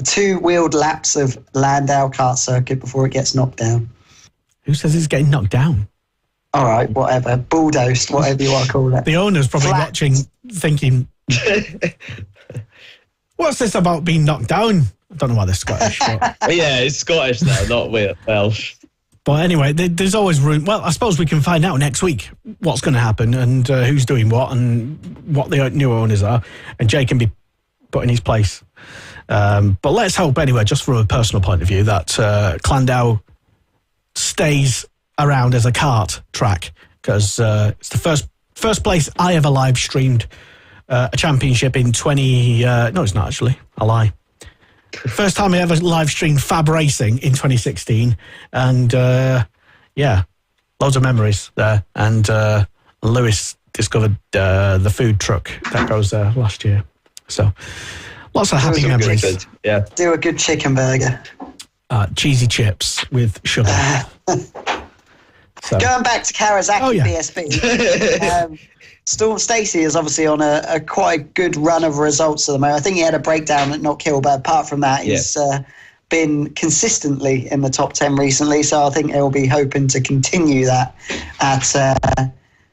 two-wheeled laps of Landau kart circuit before it gets knocked down. Who says it's getting knocked down? All right, whatever. Bulldozed, whatever you want to call it. The owner's probably watching, thinking, what's this about being knocked down? I don't know why they're Scottish. But... yeah, it's Scottish now, not Welsh. But anyway, there's always room. Well, I suppose we can find out next week what's going to happen and who's doing what and what the new owners are. And Jay can be put in his place. But let's hope anyway, just from a personal point of view, that Landau stays around as a kart track, because it's the first place I ever live streamed a championship in 20... no, it's not actually. I lie. First time I ever live streamed Fab Racing in 2016. And, yeah, loads of memories there. And Lewis discovered the food truck that goes there last year. So, lots of happy memories. Good. Yeah. Do a good chicken burger. Cheesy chips with sugar. So. Going back to Kawasaki BSB, Storm Stacey is obviously on a quite good run of results at the moment. I think he had a breakdown at Knock Hill, but apart from that, he's been consistently in the top 10 recently. So I think he'll be hoping to continue that at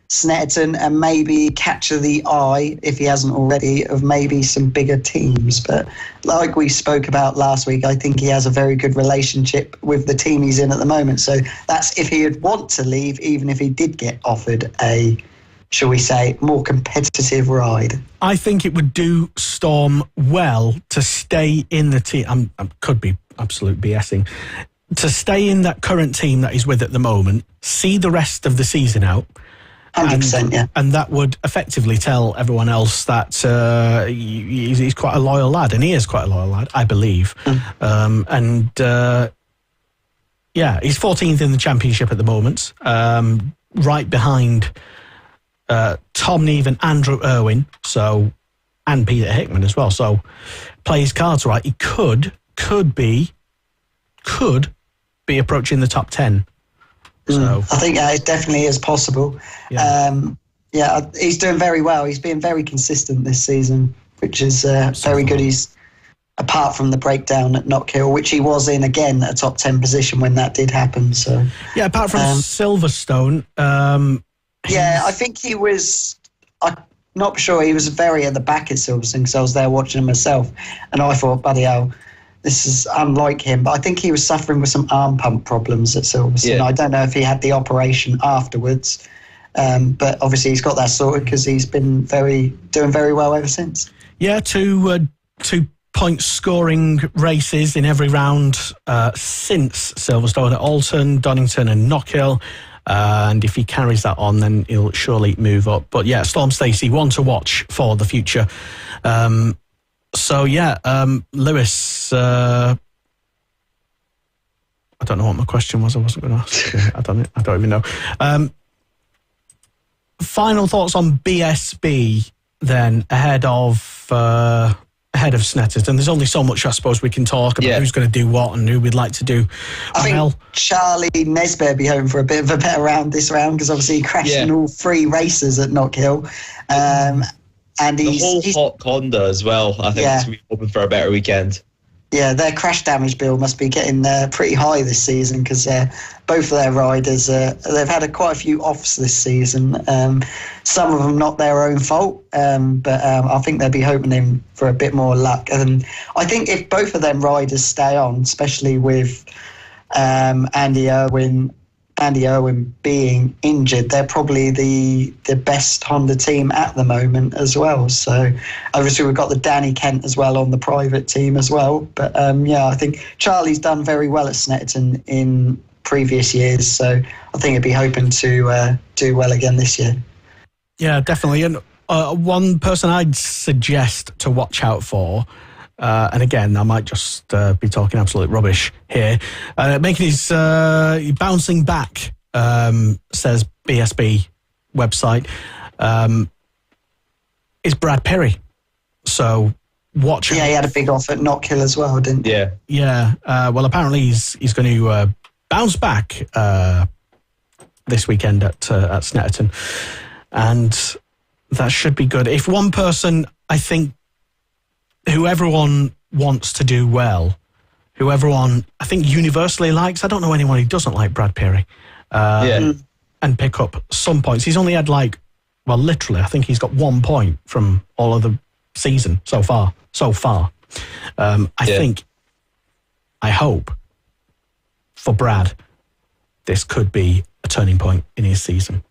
Snetterton and maybe capture the eye, if he hasn't already, of maybe some bigger teams. But like we spoke about last week, I think he has a very good relationship with the team he's in at the moment. So that's if he'd want to leave, even if he did get offered a, shall we say, more competitive ride. I think it would do Storm well to stay in the team. I could be absolute BSing. To stay in that current team that he's with at the moment, see the rest of the season out. 100%, and that would effectively tell everyone else that he's quite a loyal lad, and he is quite a loyal lad, I believe. He's 14th in the championship at the moment, right behind Tom Neve and Andrew Irwin, and Peter Hickman as well. So play his cards right. He could be approaching the top 10. So I think it definitely is possible. He's doing very well. He's been very consistent this season, which is very good. He's, apart from the breakdown at Knock Hill, which he was in again, a top 10 position when that did happen. So apart from Silverstone, I think he was. I'm not sure, he was very at the back at Silverstone because I was there watching him myself, and I thought, bloody hell, this is unlike him. But I think he was suffering with some arm pump problems at Silverstone. I don't know if he had the operation afterwards, but obviously he's got that sorted because he's been doing very well ever since. Yeah, 2 point scoring races in every round since Silverstone at Alton, Donington and Knock Hill. And if he carries that on, then he'll surely move up. But yeah, Storm Stacey, one to watch for the future. Lewis, I don't know what my question was. I wasn't going to ask. I don't even know. Final thoughts on BSB then ahead of Snetterton. There's only so much I suppose we can talk about who's going to do what and who we'd like to do. I think Charlie Nesbitt will be home for a bit of a better round this round because obviously he crashed in all 3 races at Knock Hill. And he's Hot Conda as well. I think we're hoping for a better weekend. Yeah, their crash damage bill must be getting pretty high this season because both of their riders, they've had quite a few offs this season. Some of them not their own fault, but I think they'll be hoping in for a bit more luck. And I think if both of them riders stay on, especially with Andy Irwin being injured, they're probably the best Honda team at the moment as well. So obviously we've got the Danny Kent as well on the private team as well. But I think Charlie's done very well at Snetterton in previous years. So I think he'd be hoping to do well again this year. Yeah, definitely. And one person I'd suggest to watch out for, and again, I might just be talking absolute rubbish here. Making his bouncing back, says BSB website, is Brad Perry. So watch out. Yeah, he had a big off at Knock Hill as well, didn't he? Yeah. Well, apparently he's going to bounce back this weekend at Snetterton, and that should be good. If one person, I think, who everyone wants to do well, who everyone, I think, universally likes. I don't know anyone who doesn't like Brad Perry. And pick up some points. He's only had literally, I think he's got 1 point from all of the season so far. I hope for Brad, this could be a turning point in his season.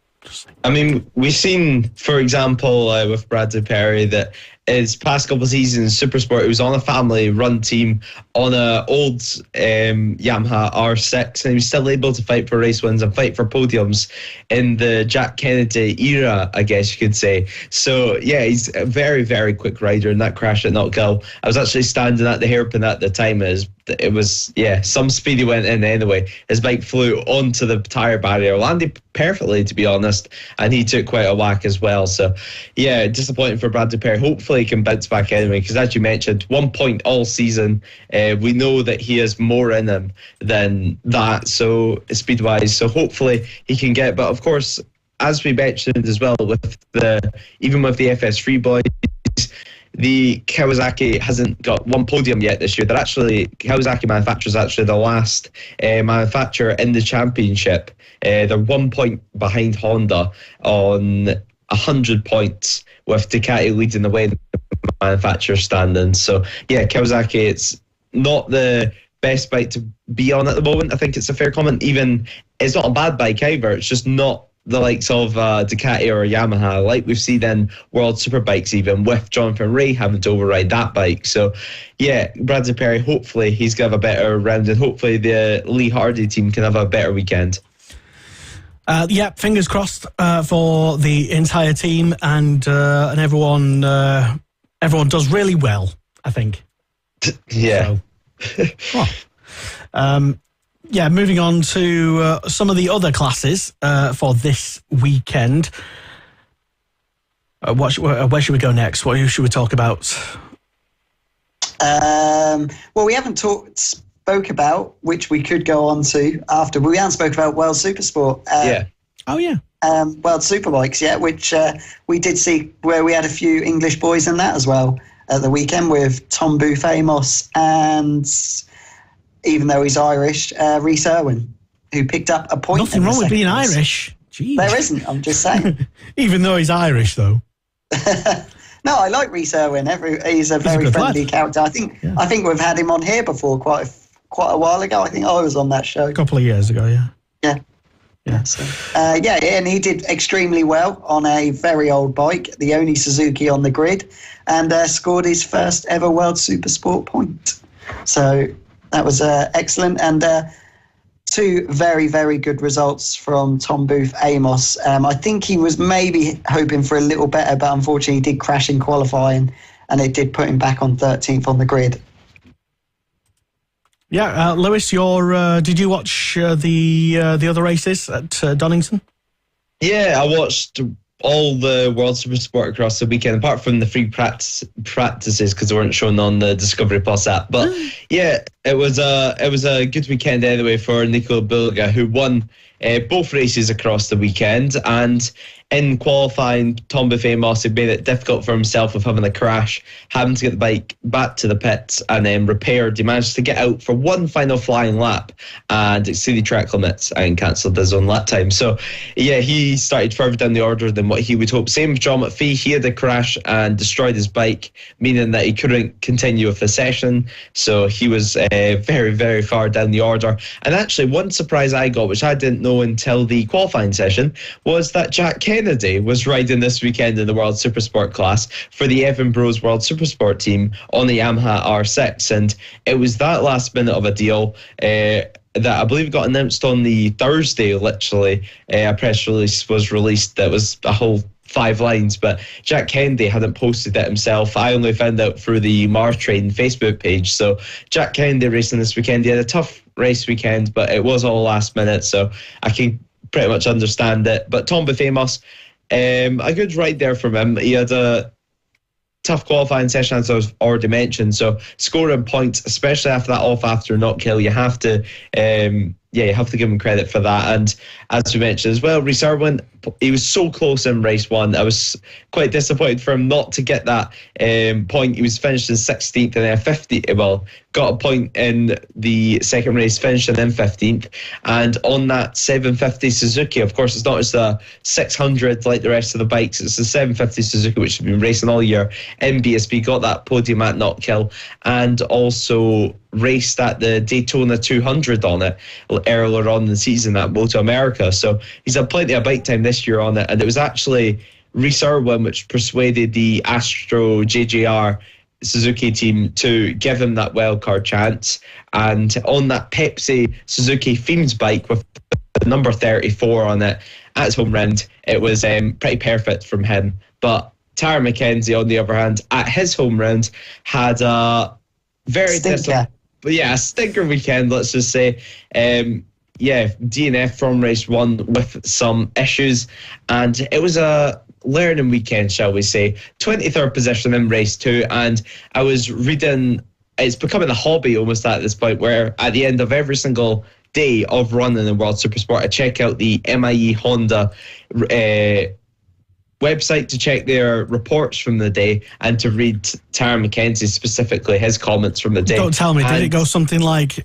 I mean, we've seen, for example, with Bradley Perry, that his past couple of seasons, Supersport, he was on a family-run team on an old Yamaha R6, and he was still able to fight for race wins and fight for podiums in the Jack Kennedy era, I guess you could say. So, yeah, he's a very, very quick rider in that crash at Knock Hill. I was actually standing at the hairpin at the time. It was some speed he went in anyway. His bike flew onto the tyre barrier, landed perfectly, to be honest, and he took quite a whack as well. So, yeah, disappointing for Bradley Perry. Hopefully hopefully he can bounce back anyway, because as you mentioned, 1 point all season. We know that he has more in him than that, so speed-wise. So hopefully he can get. But of course, as we mentioned as well, even with the FS3 boys, the Kawasaki hasn't got one podium yet this year. Kawasaki manufacturers actually the last manufacturer in the championship. They're 1 point behind Honda on 100 points, with Ducati leading the way in the manufacturer standings. So yeah, Kawasaki, it's not the best bike to be on at the moment. I think it's a fair comment. Even it's not a bad bike either. It's just not the likes of Ducati or Yamaha, like we've seen in World Superbikes, even with Jonathan Rea having to override that bike. So yeah, Bradley Perry, hopefully he's going to have a better round, and hopefully the Lee Hardy team can have a better weekend. Yeah, fingers crossed for the entire team, and everyone does really well, I think. Yeah. So, yeah, moving on to some of the other classes for this weekend. Where should we go next? What should we talk about? Well, we haven't spoke about, which we could go on to after. We haven't spoke about World Supersport. Yeah. Oh, yeah. World Superbikes, yeah, which we did see, where we had a few English boys in that as well at the weekend, with Tom Booth Amos and, even though he's Irish, Rhys Irwin, who picked up a point. Nothing wrong with being Irish. Jeez. There isn't, I'm just saying. Even though he's Irish, though. No, I like Rhys Irwin. He's a very friendly character. I think we've had him on here before quite a while ago. I think I was on that show. A couple of years ago, yeah. Yeah. So, and he did extremely well on a very old bike, the only Suzuki on the grid, and scored his first ever World Supersport point. So that was excellent, and two very, very good results from Tom Booth Amos. I think he was maybe hoping for a little better, but unfortunately he did crash in qualifying, and it did put him back on 13th on the grid. Yeah, Lewis, did you watch the other races at Donington? Yeah, I watched all the World Supersport across the weekend, apart from the free practices because they weren't shown on the Discovery Plus app. But yeah, it was a good weekend anyway for Nicola Bulga, who won both races across the weekend. And in qualifying, Tom Booth Amos had made it difficult for himself with having a crash, having to get the bike back to the pits and then repaired. He managed to get out for one final flying lap and exceeded track limits and cancelled his own lap time. So yeah, he started further down the order than what he would hope. Same with John McPhee. He had a crash and destroyed his bike, meaning that he couldn't continue with the session. So he was very, very far down the order. And actually, one surprise I got, which I didn't know until the qualifying session, was that Jack Kennedy was riding this weekend in the World Supersport class for the Evan Bros World Supersport team on the Yamaha R6. And it was that last minute of a deal that I believe got announced on the Thursday, literally. A press release was released that was a whole 5 lines, but Jack Kennedy hadn't posted it himself. I only found out through the Mars Train Facebook page. So Jack Kennedy racing this weekend. He had a tough race weekend, but it was all last minute, so I can pretty much understand it. But Tom Booth Amos, a good ride there from him. He had a tough qualifying session, as I've already mentioned, so scoring points, especially after that off after not kill, you have to you have to give him credit for that. And as we mentioned as well, Rhys Irwin, he was so close in race 1. I was quite disappointed for him not to get that point. He was finished in 16th and then 50th. Well, got a point in the second race, finished and then 15th. And on that 750 Suzuki, of course, it's not just a 600 like the rest of the bikes. It's the 750 Suzuki, which has been racing all year in BSB, got that podium at Not Kill, and also raced at the Daytona 200 on it earlier on in the season at Moto America. So he's had plenty of bike time this year on it, and it was actually Rhys Irwin which persuaded the Astro JJR Suzuki team to give him that wildcard chance. And on that Pepsi Suzuki Fiends bike with the number 34 on it at his home round, it was pretty perfect from him. But Tara McKenzie, on the other hand, at his home round, had a very a stinker weekend, let's just say. DNF from race 1 with some issues, and it was a learning weekend, shall we say. 23rd position in race 2, and I was reading, it's becoming a hobby almost at this point, where at the end of every single day of running in World Supersport, I check out the MIE Honda website to check their reports from the day and to read Taron McKenzie, specifically his comments from the day. Don't tell me, did it go something like,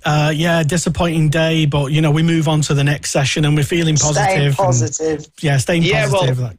disappointing day, but, we move on to the next session and we're feeling positive. Staying positive. Staying positive. Well,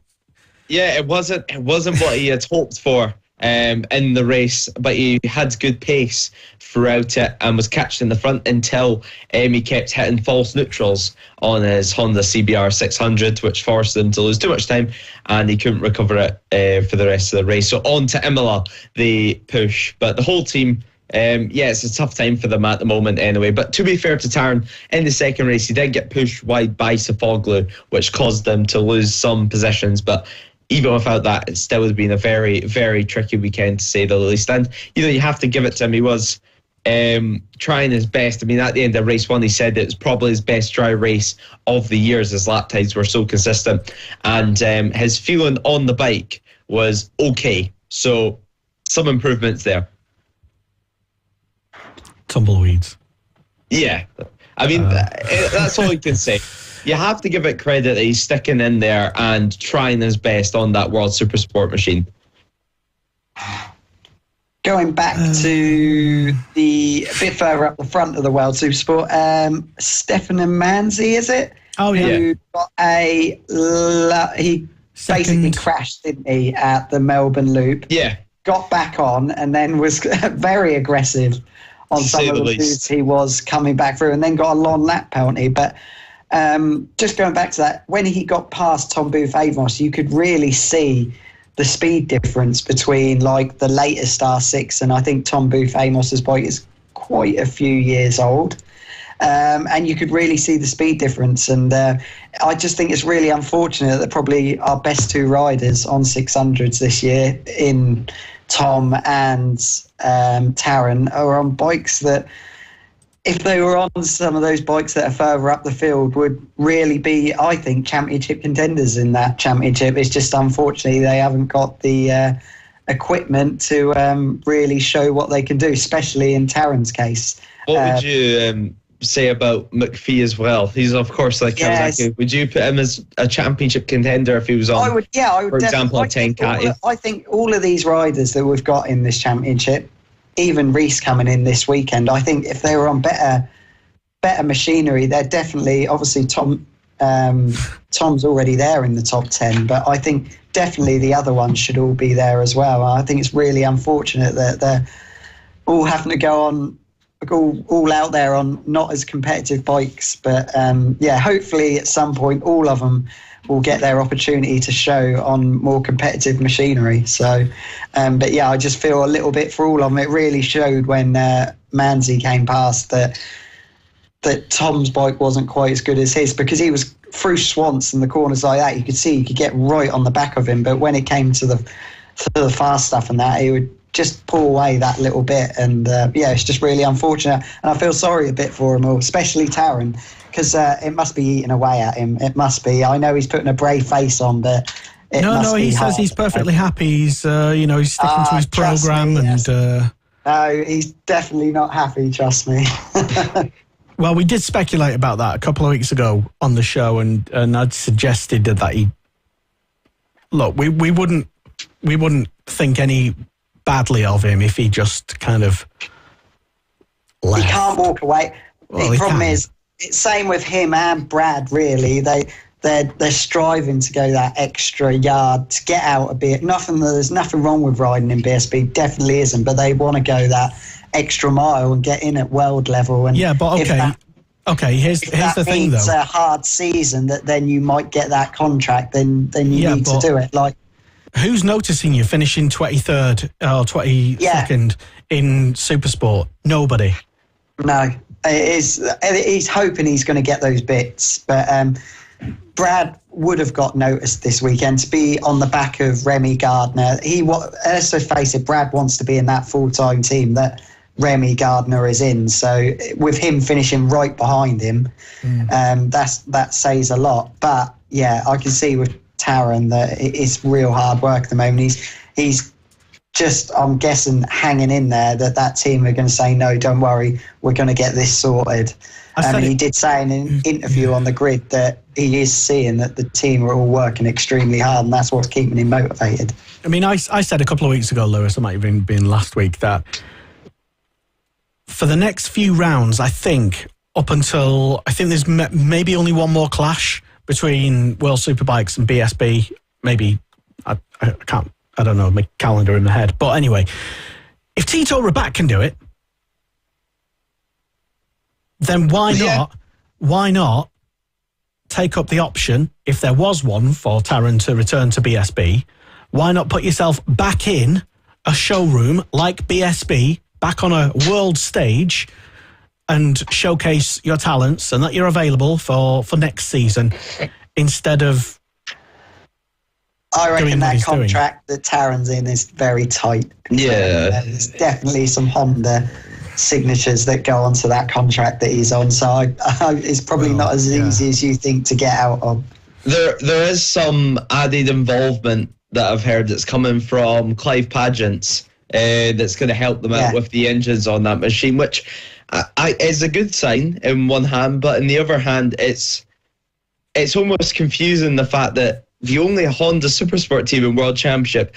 it wasn't what he had hoped for in the race, but he had good pace throughout it and was catching in the front until he kept hitting false neutrals on his Honda CBR 600, which forced him to lose too much time, and he couldn't recover it for the rest of the race. So on to Imola, they push. But the whole team, it's a tough time for them at the moment anyway. But to be fair to Taron, in the second race, he did get pushed wide by Sofoglu, which caused them to lose some positions. But even without that, it still has been a very, very tricky weekend, to say the least. And, you have to give it to him. He was trying his best. I mean, at the end of race 1, he said it was probably his best dry race of the years. His lap times were so consistent. And his feeling on the bike was okay. So, some improvements there. Tumbleweeds. Yeah. I mean, that's all you can say. You have to give it credit that he's sticking in there and trying his best on that World Supersport machine. Going back to a bit further up the front of the World Supersport, Stefan Manzi, is it? Oh, yeah. Who got he basically crashed, didn't he, at the Melbourne Loop? Yeah. Got back on and then was very aggressive on some of the loops he was coming back through, and then got a long lap penalty. But just going back to that, when he got past Tom Booth-Amos, you could really see the speed difference between like the latest R6 and I think Tom Booth-Amos's bike is quite a few years old. And you could really see the speed difference. And I just think it's really unfortunate that probably our best two riders on 600s this year in Tom and Taron are on bikes that, if they were on some of those bikes that are further up the field, would really be, I think, championship contenders in that championship. It's just unfortunately they haven't got the equipment to really show what they can do, especially in Taron's case. What would you say about McPhee as well? He's, of course, like Kawasaki. Would you put him as a championship contender if he was on, I would for example, a 10K? I think all of these riders that we've got in this championship, even Reese coming in this weekend, I think if they were on better machinery, they're definitely, obviously Tom's already there in the top 10, but I think definitely the other ones should all be there as well. I think it's really unfortunate that they're all having to go on all out there on not as competitive bikes, but hopefully at some point all of them will get their opportunity to show on more competitive machinery. So, I just feel a little bit for all of them. It really showed when Manzi came past that Tom's bike wasn't quite as good as his, because he was through swants and the corners like that. You could see you could get right on the back of him, but when it came to the fast stuff and that, he would just pull away that little bit. And it's just really unfortunate. And I feel sorry a bit for him all, especially Taron, because it must be eating away at him. It must be. I know he's putting a brave face on, but he says he's perfectly happy. He's he's sticking to his program, yes. No, he's definitely not happy. Trust me. Well, we did speculate about that a couple of weeks ago on the show, and I'd suggested that he look. We wouldn't think any badly of him if he just kind of left. He can't walk away. Well, the problem is, it's same with him and Brad, really. They're striving to go that extra yard to get out a bit. There's nothing wrong with riding in BSB, definitely isn't, but they want to go that extra mile and get in at world level. And yeah, but here's the thing though. If it's a hard season that then you might get that contract, then you need to do it. Like, who's noticing you finishing 23rd or 22nd in Supersport? Nobody. No. He's hoping he's going to get those bits, but Brad would have got noticed this weekend to be on the back of Remy Gardner. Let's just face it, Brad wants to be in that full-time team that Remy Gardner is in. So with him finishing right behind him, that says a lot. But yeah, I can see with Taron that it's real hard work at the moment. He's just, I'm guessing, hanging in there that team are going to say, no, don't worry, we're going to get this sorted. He did say in an interview on the grid that he is seeing that the team are all working extremely hard, and that's what's keeping him motivated. I mean, I said a couple of weeks ago, Lewis, it might have even been last week, that for the next few rounds, I think there's maybe only one more clash between World Superbikes and BSB. Maybe, I don't know, my calendar in my head. But anyway, if Tito Rabat can do it, then why not take up the option, if there was one, for Taron to return to BSB? Why not put yourself back in a showroom like BSB, back on a world stage, and showcase your talents and that you're available for next season, instead of... I reckon that contract that Taron's in is very tight. Yeah. There's definitely some Honda signatures that go onto that contract that he's on, so it's probably not as easy as you think to get out of. There is some added involvement that I've heard that's coming from Clive Pageants that's going to help them out with the engines on that machine, which is a good sign in one hand, but in the other hand, it's almost confusing, the fact that the only Honda Supersport team in World Championship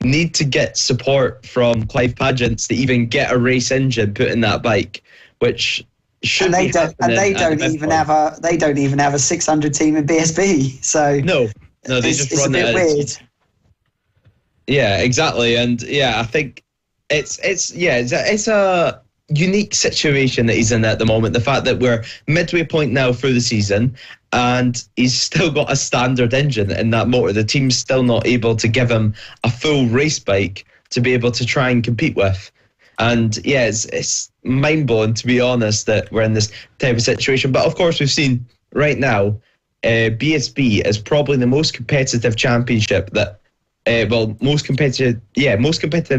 need to get support from Clive Pageants to even get a race engine put in that bike, which should be happening. And they don't even have a 600 team in BSB. So no, they just run it. It's a bit weird. Yeah, exactly, and I think it's a unique situation that he's in at the moment. The fact that we're midway point now through the season, and he's still got a standard engine in that motor. The team's still not able to give him a full race bike to be able to try and compete with. And it's mind-blowing, to be honest, that we're in this type of situation. But of course, we've seen right now, BSB is probably the most competitive championship that, most competitive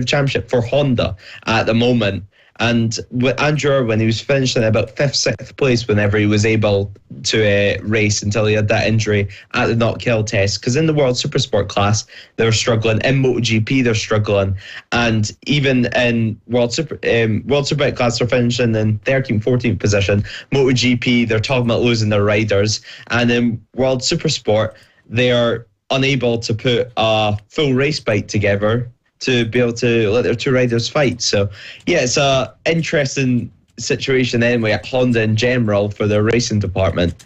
championship for Honda at the moment. And with Andrew Irwin, he was finishing about 5th, 6th place whenever he was able to race, until he had that injury at the Not Kill test. Because in the World Supersport class, they were struggling. In MotoGP, they're struggling. And even in World Superbike class, they're finishing in 13th, 14th position. MotoGP, they're talking about losing their riders. And in World Supersport, they are unable to put a full race bike together to be able to let their two riders fight. So, it's a interesting situation anyway at Honda in general for their racing department.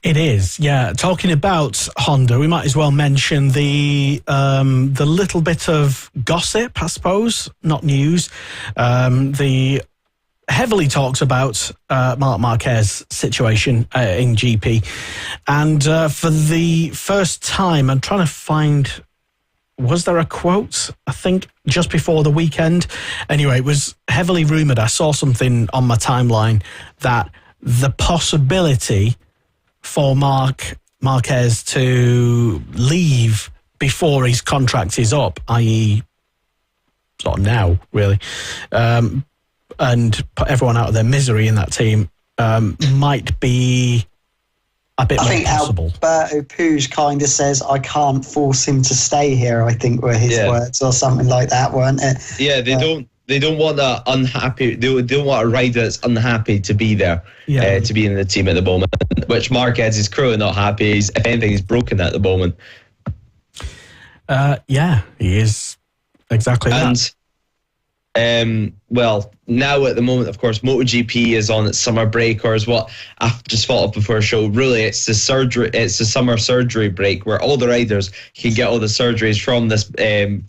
It is, yeah. Talking about Honda, we might as well mention the little bit of gossip, I suppose, not news. The heavily talks about Marc Marquez's situation in GP. And for the first time, I'm trying to find... Was there a quote, I think, just before the weekend? Anyway, it was heavily rumoured. I saw something on my timeline that the possibility for Marc Marquez to leave before his contract is up, i.e. sort of now, really, and put everyone out of their misery in that team, might be a bit more possible. Alberto Puig kind of says, I can't force him to stay here, I think were his words, or something like that, weren't it? Yeah, they don't want a unhappy. They don't want a rider that's unhappy to be there, to be in the team at the moment. Which Marquez is clearly not happy. If anything, he's broken at the moment. He is exactly that. Well, now at the moment, of course, MotoGP is on its summer break, or is what I've just thought of before the show. Really, it's the summer surgery break where all the riders can get all the surgeries from this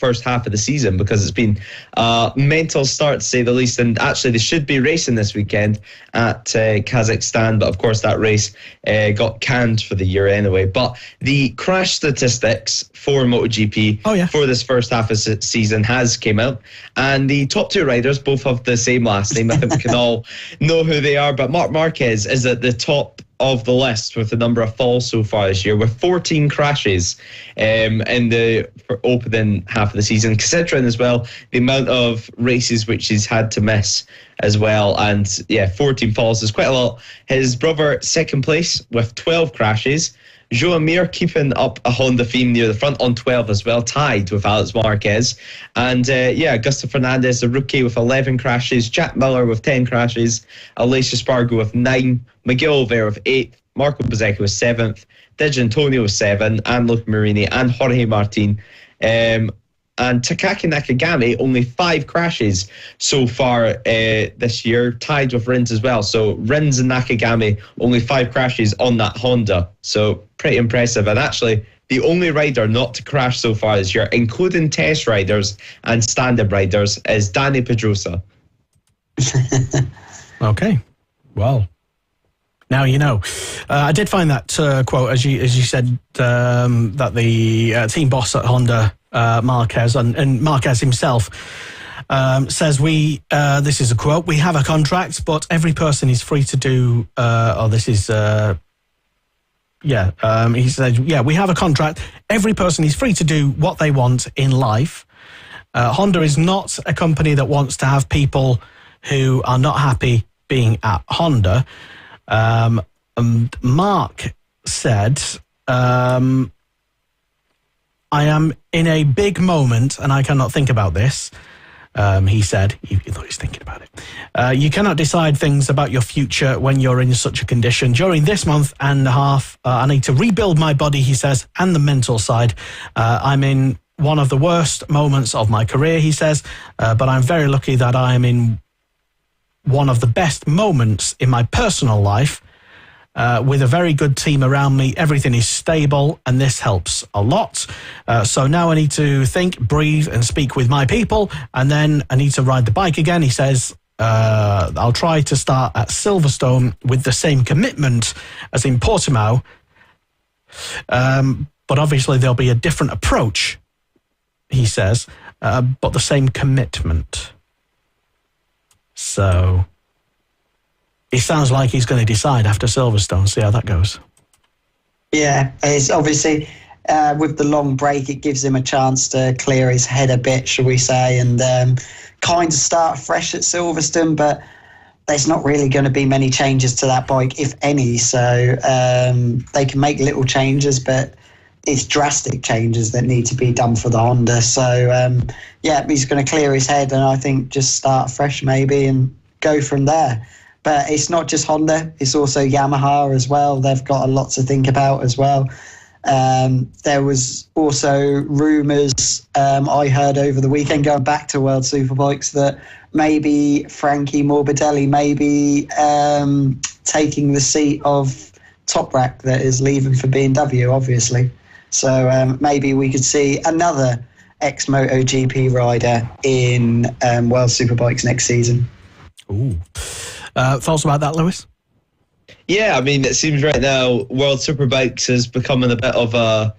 first half of the season, because it's been a mental start, to say the least. And actually, they should be racing this weekend at Kazakhstan, but of course, that race got canned for the year anyway. But the crash statistics for MotoGP for this first half of the season has came out, and the top two riders both have the same last name. I think we can all know who they are, but Marc Marquez is at the top of the list with the number of falls so far this year, with 14 crashes in the opening half of the season, considering as well the amount of races which he's had to miss as well. And 14 falls is quite a lot. His brother, second place with 12 crashes. Joan Mir keeping up a Honda theme near the front on 12 as well, tied with Alex Marquez. And Augusto Fernandez, the rookie, with 11 crashes. Jack Miller with 10 crashes. Alicia Spargo with 9. Miguel Oliveira with 8. Marco Bezzecchi with 7th. D'Antonio with 7. And Luke Marini and Jorge Martin. And Takaki Nakagami, only 5 crashes so far this year, tied with Rins as well. So Rins and Nakagami, only 5 crashes on that Honda. So pretty impressive. And actually, the only rider not to crash so far this year, including test riders and stand-up riders, is Danny Pedrosa. Okay, well, now you know. I did find that quote, as you said, that the team boss at Honda, Marquez, and Marquez himself says, this is a quote, "We have a contract, but every person is free to do," he said, "We have a contract. Every person is free to do what they want in life. Honda is not a company that wants to have people who are not happy being at Honda." And Mark said, "I am in a big moment and I cannot think about this." He said, he thought he was thinking about it. "You cannot decide things about your future when you're in such a condition. During this month and a half, I need to rebuild my body," he says, "and the mental side. I'm in one of the worst moments of my career," he says, "but I'm very lucky that I am in one of the best moments in my personal life. With a very good team around me, everything is stable, and this helps a lot. So now I need to think, breathe, and speak with my people, and then I need to ride the bike again." He says, "I'll try to start at Silverstone with the same commitment as in Portimao, but obviously there'll be a different approach," he says, "but the same commitment." So it sounds like he's going to decide after Silverstone, see how that goes. Yeah, it's obviously with the long break, it gives him a chance to clear his head a bit, shall we say, and kind of start fresh at Silverstone, but there's not really going to be many changes to that bike, if any, so they can make little changes, but it's drastic changes that need to be done for the Honda. So, he's going to clear his head and I think just start fresh maybe and go from there. But it's not just Honda, it's also Yamaha as well. They've got a lot to think about as well. There was also rumours I heard over the weekend, going back to World Superbikes, that maybe Frankie Morbidelli may be taking the seat of Toprak that is leaving for BMW, obviously. So maybe we could see another ex-MotoGP rider in World Superbikes next season. Ooh. Thoughts about that, Lewis? Yeah, I mean, it seems right now World Superbikes is becoming a bit of a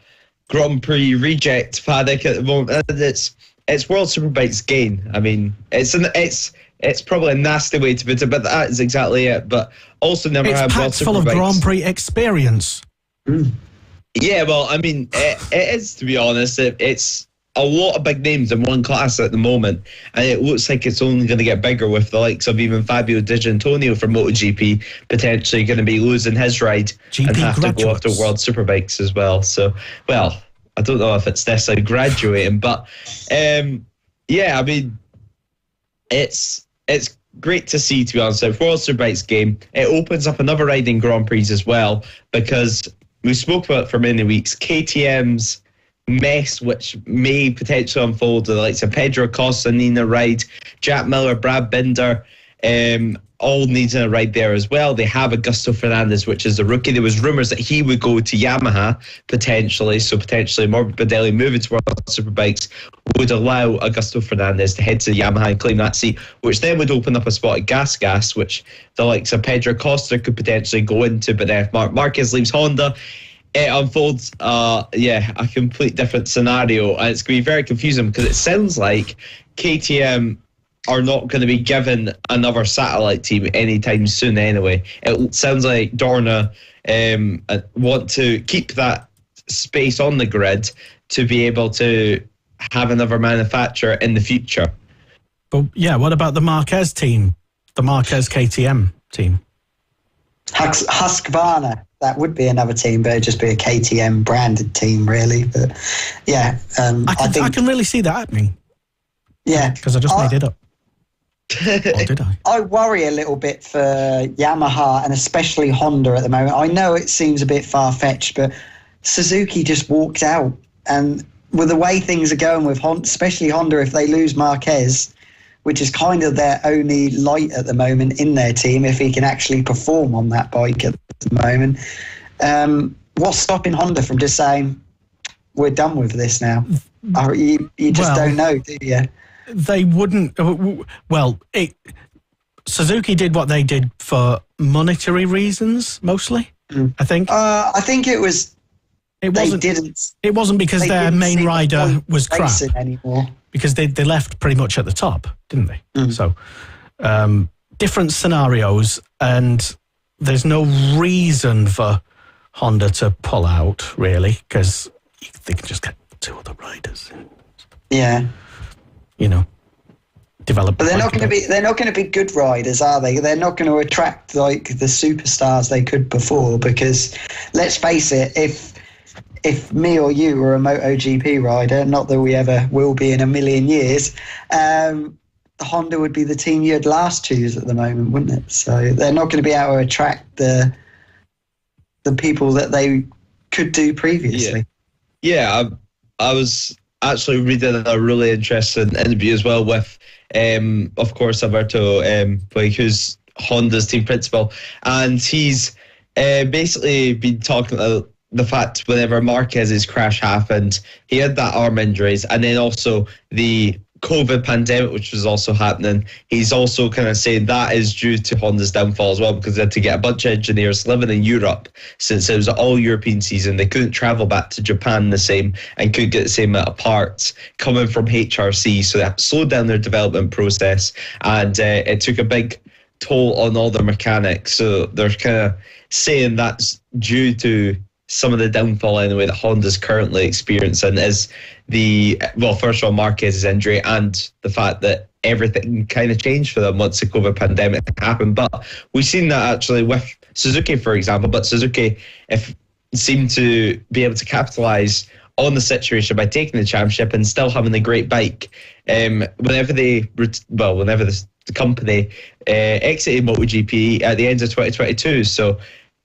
Grand Prix reject paddock at the moment. It's World Superbikes gain. I mean, it's probably a nasty way to put it, but that is exactly it. But also never had World Superbikes. It's packed full of Grand Prix experience. Mm. Yeah, well, I mean, it is, to be honest. It's a lot of big names in one class at the moment, and it looks like it's only going to get bigger with the likes of even Fabio D'Antonio from MotoGP potentially going to be losing his ride and have to go after World Superbikes as well. So, well, I don't know if it's necessarily graduating, but I mean, it's great to see, to be honest. With World Superbikes game, it opens up another riding Grand Prix as well, because we spoke about it for many weeks. KTM's mess, which may potentially unfold, the likes of Pedro Acosta, Nina Ride, Jack Miller, Brad Binder, all needing a ride there as well. They have Augusto Fernandez, which is a rookie. There was rumours that he would go to Yamaha potentially, so potentially Morbidelli moving to World Superbikes would allow Augusto Fernandez to head to Yamaha and claim that seat, which then would open up a spot at Gas, which the likes of Pedro Acosta could potentially go into. But then if Marc Marquez leaves Honda, it unfolds a complete different scenario, and it's going to be very confusing because it sounds like KTM are not going to be given another satellite team anytime soon anyway. It sounds like Dorna want to keep that space on the grid to be able to have another manufacturer in the future. But yeah, what about the Marquez team? The Marquez KTM team? Husqvarna. that would be another team, but it'd just be a KTM branded team, really. But yeah, I can really see that happening. Yeah, because I just made it up. Or did I? I worry a little bit for Yamaha and especially Honda at the moment. I know it seems a bit far-fetched, but Suzuki just walked out. And with the way things are going with Honda, especially Honda, if they lose Marquez, which is kind of their only light at the moment in their team, if he can actually perform on that bike at the moment, what's stopping Honda from just saying, we're done with this now? You just don't know, do you? They wouldn't. Well, Suzuki did what they did for monetary reasons, mostly. I think. I think it was. It wasn't because their main rider was crap anymore. Because they left pretty much at the top, didn't they? So, different scenarios, and there's no reason for Honda to pull out, really, because they can just get 2 other riders. Yeah. Develop. But they're not going to be good riders, are they? They're not going to attract like the superstars they could before, because let's face it, if me or you were a MotoGP rider, not that we ever will be in a million years, Honda would be the team you'd last choose at the moment, wouldn't it? So they're not going to be able to attract the people that they could do previously. Yeah, I was actually reading a really interesting interview as well with, of course, Alberto, who's Honda's team principal, and he's basically been talking about the fact whenever Marquez's crash happened, he had that arm injuries, and then also the COVID pandemic, which was also happening. He's also kind of saying that is due to Honda's downfall as well, because they had to get a bunch of engineers living in Europe since it was an all-European season. They couldn't travel back to Japan the same and couldn't get the same amount of parts coming from HRC, so that slowed down their development process, and it took a big toll on all their mechanics. So they're kind of saying that's due to some of the downfall anyway that Honda's currently experiencing is first of all, Marquez's injury and the fact that everything kind of changed for them once the COVID pandemic happened. But we've seen that actually with Suzuki, for example, but Suzuki seemed to be able to capitalise on the situation by taking the championship and still having a great bike. Whenever the company exited MotoGP at the end of 2022, so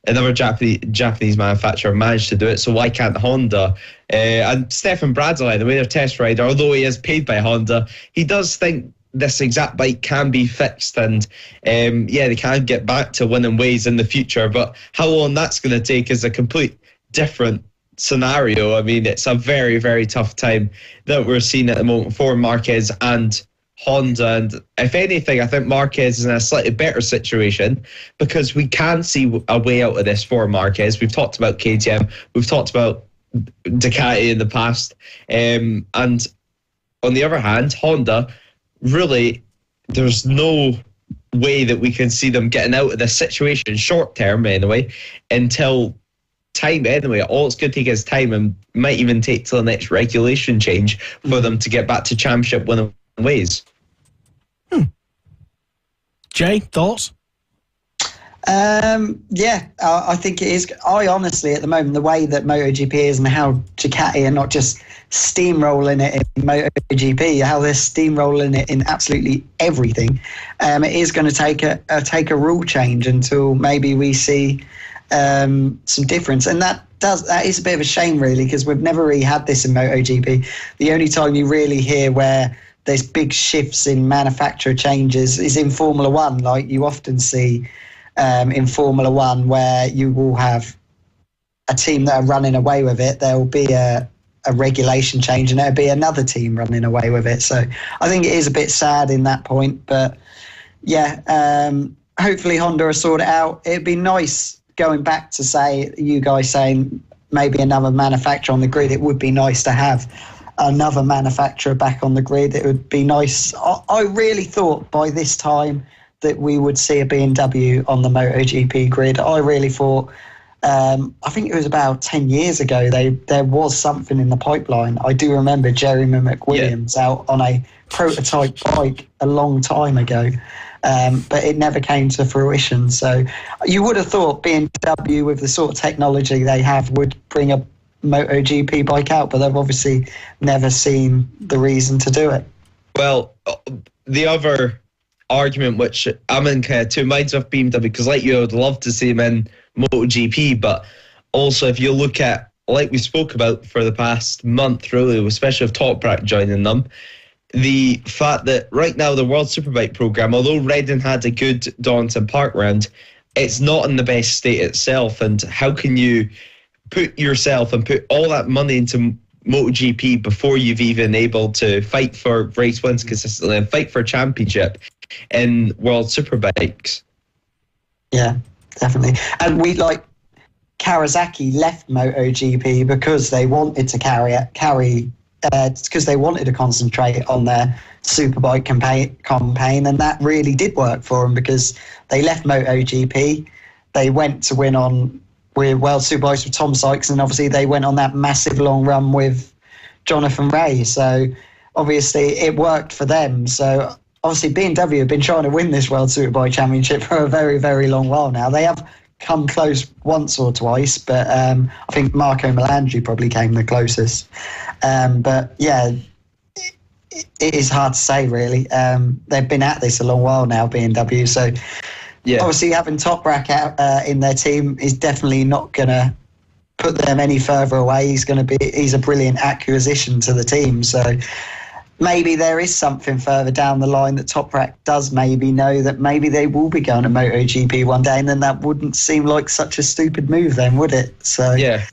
another Japanese manufacturer managed to do it, so why can't Honda? And Stefan Bradley, the way their test rider, although he is paid by Honda, he does think this exact bike can be fixed, and they can get back to winning ways in the future. But how long that's going to take is a complete different scenario. I mean, it's a very, very tough time that we're seeing at the moment for Marquez and Honda, and if anything, I think Marquez is in a slightly better situation because we can see a way out of this for Marquez. We've talked about KTM, we've talked about Ducati in the past, and on the other hand, Honda, really, there's no way that we can see them getting out of this situation short term anyway, until time anyway. All it's going to take is time, and might even take till the next regulation change for them to get back to championship winning ways. Jay, thoughts? I think it is. I honestly, at the moment, the way that MotoGP is and how Ducati are not just steamrolling it in MotoGP, how they're steamrolling it in absolutely everything, it is going to take a rule change until maybe we see some difference. And that is a bit of a shame, really, because we've never really had this in MotoGP. The only time you really hear where there's big shifts in manufacturer changes is in Formula One. Like you often see in Formula One, where you will have a team that are running away with it. There will be a regulation change, and there'll be another team running away with it. So I think it is a bit sad in that point. But hopefully Honda will sort it out. It'd be nice going back to say, you guys saying maybe another manufacturer on the grid. It would be nice to have another manufacturer back on the grid. It would be nice. I really thought by this time that we would see a BMW on the MotoGP grid. I really thought, I think it was about 10 years ago, there was something in the pipeline. I do remember Jeremy McWilliams out on a prototype bike a long time ago. but it never came to fruition. So you would have thought BMW, with the sort of technology they have, would bring a MotoGP bike out, but they've obviously never seen the reason to do it. Well, the other argument, which I'm in kind of two minds of BMW, because like you, I would love to see them in MotoGP, but also if you look at, like we spoke about for the past month, really, especially with Toprak joining them, the fact that right now the World Superbike programme, although Reading had a good Donington Park round, it's not in the best state itself. And how can you put yourself and put all that money into MotoGP before you've even able to fight for race wins consistently and fight for a championship in World Superbikes? Yeah, definitely. And Kawasaki left MotoGP because they wanted to because they wanted to concentrate on their Superbike campaign, and that really did work for them because they left MotoGP. They went to win on with World Superbikes with Tom Sykes, and obviously they went on that massive long run with Jonathan Rea. So obviously it worked for them. So obviously BMW have been trying to win this World Superbike Championship for a very, very long while now. They have come close once or twice, but I think Marco Melandri probably came the closest. But yeah, it is hard to say, really. They've been at this a long while now, BMW. So yeah, obviously having Toprak out in their team is definitely not going to put them any further away. He's a brilliant acquisition to the team. So maybe there is something further down the line that Toprak does maybe know that maybe they will be going to MotoGP one day, and then that wouldn't seem like such a stupid move then, would it? So yeah.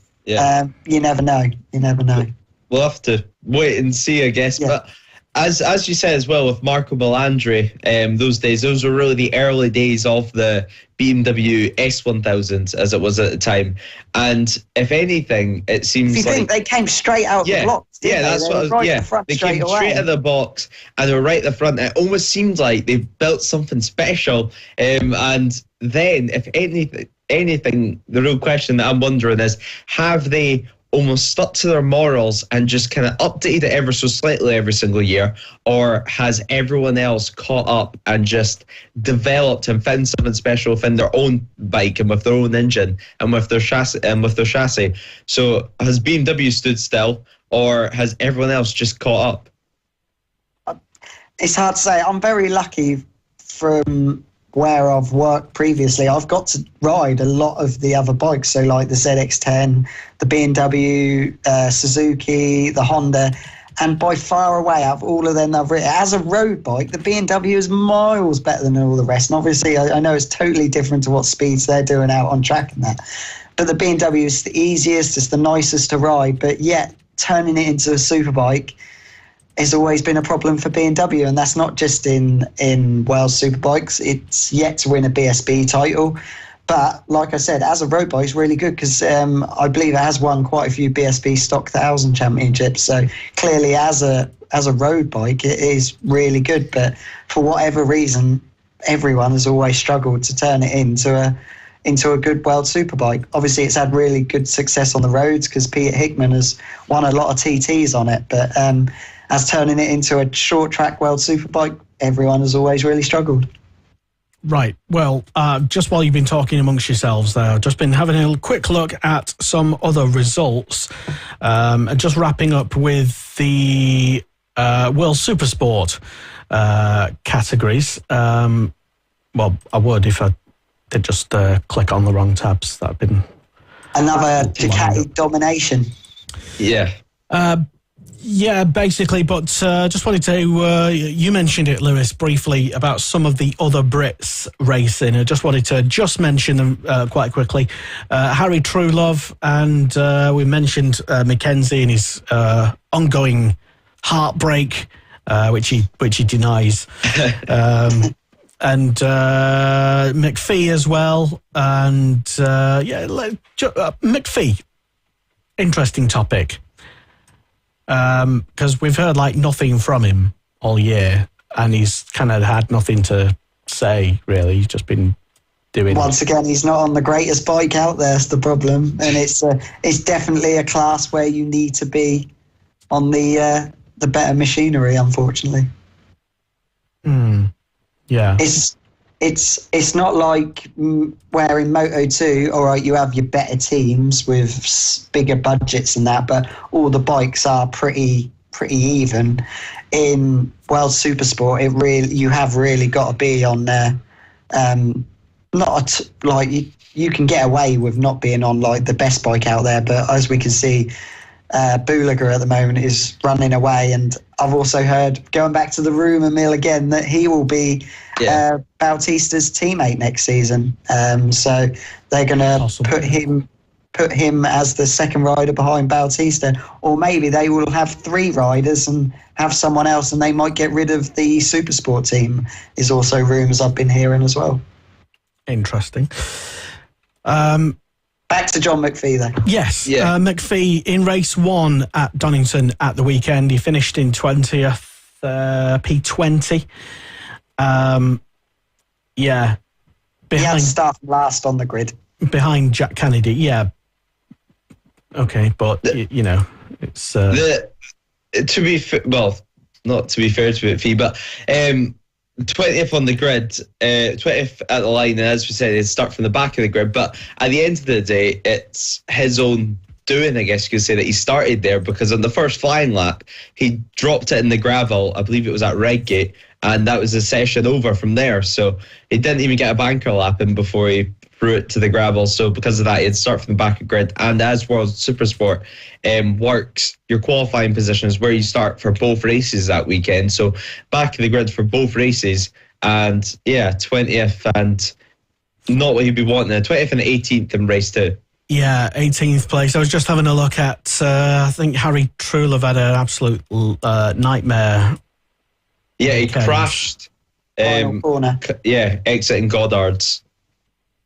You never know. We'll have to wait and see, I guess. Yeah. But as you said as well, with Marco Melandri, those were really the early days of the BMW S1000, as it was at the time. And if anything, it seems like they came straight out of the blocks. That's what I was. They came straight out of the box, and they were right at the front. It almost seemed like they built something special. And then, if anything, the real question that I'm wondering is, have they almost stuck to their morals and just kind of updated it ever so slightly every single year, or has everyone else caught up and just developed and found something special within their own bike and with their own engine and with their chassis? So has BMW stood still, or has everyone else just caught up? It's hard to say. I'm very lucky from where I've worked previously. I've got to ride a lot of the other bikes, so like the ZX10, the BMW, Suzuki, the Honda, and by far away out of all of them I've ridden, as a road bike, the BMW is miles better than all the rest. And obviously I know it's totally different to what speeds they're doing out on track and that, but the BMW is the easiest, it's the nicest to ride, but yet turning it into a superbike has always been a problem for BMW, and that's not just in World Superbikes. It's yet to win a BSB title, but like I said, as a road bike, it's really good because I believe it has won quite a few BSB Stock 1000 championships. So clearly, as a road bike, it is really good. But for whatever reason, everyone has always struggled to turn it into a good World Superbike. Obviously, it's had really good success on the roads because Peter Hickman has won a lot of TTs on it, but as turning it into a short track World Superbike, everyone has always really struggled. Right. Well, just while you've been talking amongst yourselves there, I've just been having a quick look at some other results, and just wrapping up with the World Supersport categories. Well, I would if I did just click on the wrong tabs. That had been another Ducati domination. Yeah. Yeah, basically, but just wanted to, you mentioned it, Lewis, briefly about some of the other Brits racing. I just wanted to mention them quite quickly. Harry Truelove, and we mentioned Mackenzie and his ongoing heartbreak, which he denies. And McPhee as well. And McPhee, interesting topic. Because we've heard nothing from him all year, and he's kind of had nothing to say, really. He's just been doing. Once again, he's not on the greatest bike out there. That's the problem, and it's definitely a class where you need to be on the better machinery, unfortunately. Yeah. It's not like where in Moto2, all right, you have your better teams with bigger budgets and that, but all the bikes are pretty even. In World Supersport, you have really got to be on there. You can get away with not being on like the best bike out there, but as we can see, Boulaga at the moment is running away, and I've also heard, going back to the rumour mill again, that he will be Bautista's teammate next season. So they're going to put him as the second rider behind Bautista, or maybe they will have 3 riders and have someone else, and they might get rid of the Supersport team. Is also rumours I've been hearing as well. Interesting. Back to John McPhee then. Yes, McPhee in race 1 at Donington at the weekend. He finished in 20th, P20. He had to start last on the grid. Behind Jack Kennedy, yeah. Okay, but, it's... to be not to be fair to McPhee, but 20th on the grid, 20th at the line, and as we said, it'd start from the back of the grid, but at the end of the day, it's his own doing, I guess you could say, that he started there, because on the first flying lap, he dropped it in the gravel, I believe it was at Redgate, and that was the session over from there, so he didn't even get a banker lap in before he threw it to the gravel, so because of that, he'd start from the back of grid, and as World Supersport works, your qualifying position is where you start for both races that weekend, so back of the grid for both races, and 20th, and not what you'd be wanting, 20th and 18th in race 2. Yeah, 18th place. I was just having a look at, I think Harry Trulev had an absolute nightmare. Yeah, he crashed. Corner. Exiting Goddard's.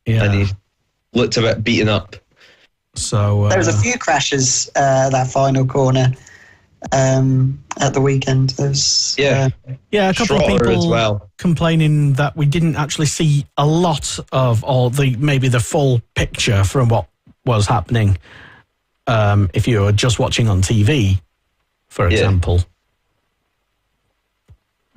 Yeah. And he looked a bit beaten up. So there was a few crashes that final corner at the weekend. There's a couple of people as well complaining that we didn't actually see a lot of maybe the full picture from what was happening. If you were just watching on TV, for example.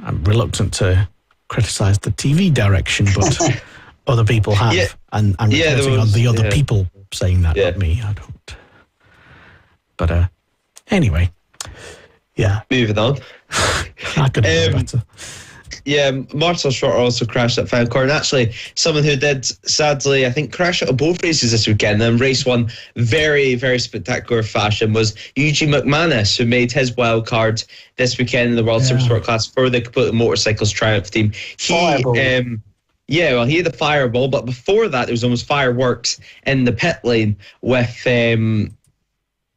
I'm reluctant to criticise the TV direction, but other people have, and reporting on the other people saying that, not me. I don't. But anyway, moving on. I could have done better. Yeah, Marcel Shorter also crashed at final corner. And actually, someone who did, sadly, I think, crash out of both races this weekend. And race 1, very, very spectacular fashion, was Eugene McManus, who made his wild card this weekend in the World Supersport class for the Complete Motorcycles Triumph team. He had the fireball, but before that, there was almost fireworks in the pit lane with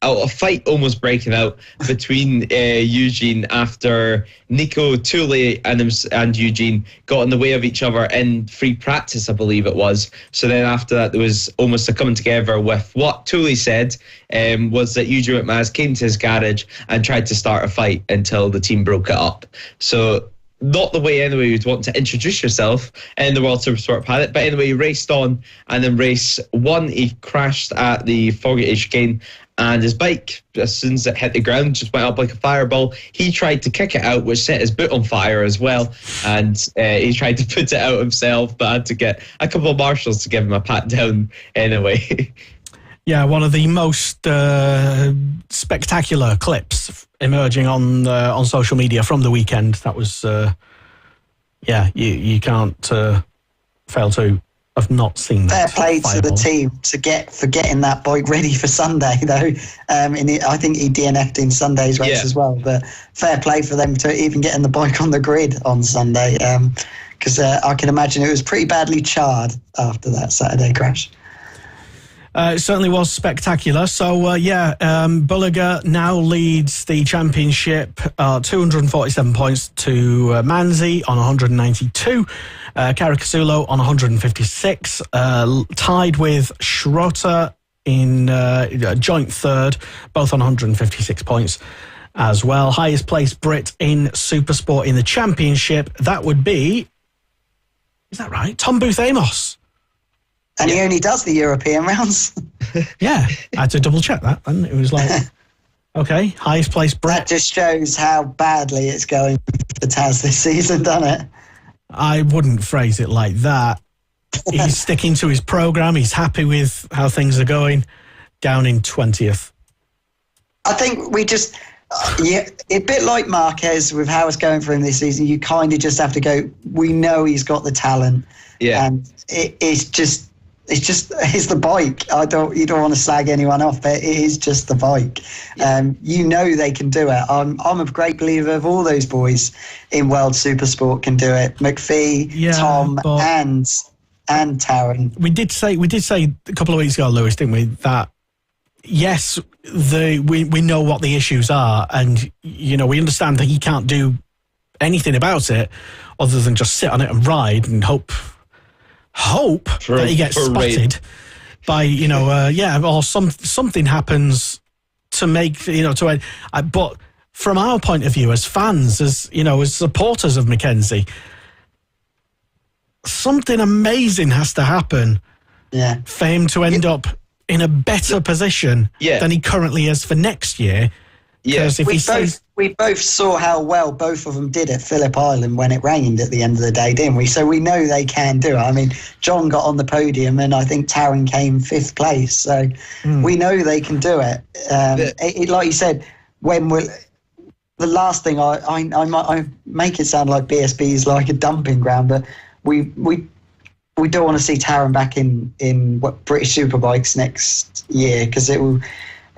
a fight almost breaking out between Eugene after Nico Tully and Eugene got in the way of each other in free practice, I believe it was. So then after that, there was almost a coming together with what Tully said was that Eugene McManus came to his garage and tried to start a fight until the team broke it up. So not the way anyway you'd want to introduce yourself in the World Supersport paddock, but anyway, he raced on, and in race 1, he crashed at the Foggy chicane, and his bike, as soon as it hit the ground, just went up like a fireball. He tried to kick it out, which set his boot on fire as well, and he tried to put it out himself, but had to get a couple of marshals to give him a pat down anyway. Yeah, one of the most spectacular clips emerging on social media from the weekend. That was, you can't fail to have not seen that. Fair play to the team for getting that bike ready for Sunday, though. I think he DNF'd in Sunday's race as well, but fair play for them to even getting the bike on the grid on Sunday, because I can imagine it was pretty badly charred after that Saturday crash. It certainly was spectacular. So, Boulaga now leads the championship, 247 points to Manzi on 192, Caricasulo on 156, tied with Schroeter in joint third, both on 156 points as well. Highest placed Brit in Supersport in the championship, that would be, is that right? Tom Booth Amos. And he only does the European rounds. Yeah, I had to double check that. And it was like, okay, highest placed Brit. That just shows how badly it's going for Taz this season, doesn't it? I wouldn't phrase it like that. He's sticking to his programme. He's happy with how things are going. Down in 20th. I think we just, a bit like Marquez with how it's going for him this season, you kind of just have to go, we know he's got the talent. Yeah. And it's the bike. You don't want to slag anyone off, but it is just the bike. You know they can do it. I'm a great believer of all those boys in World Supersport can do it. McPhee, Tom, and Taron. We did say a couple of weeks ago, Lewis, didn't we, that yes, we know what the issues are, and we understand that he can't do anything about it other than just sit on it and ride and hope that he gets spotted by or something happens to make but from our point of view as fans, as supporters of Mackenzie, something amazing has to happen for him to end up in a better position than he currently is for next year. Because if we both saw how well both of them did at Phillip Island when it rained at the end of the day, didn't we? So we know they can do it. I mean, John got on the podium and I think Taron came 5th place. So we know they can do it. Like you said, the last thing I make it sound like BSB is like a dumping ground, but we don't want to see Taron back in British Superbikes next year, because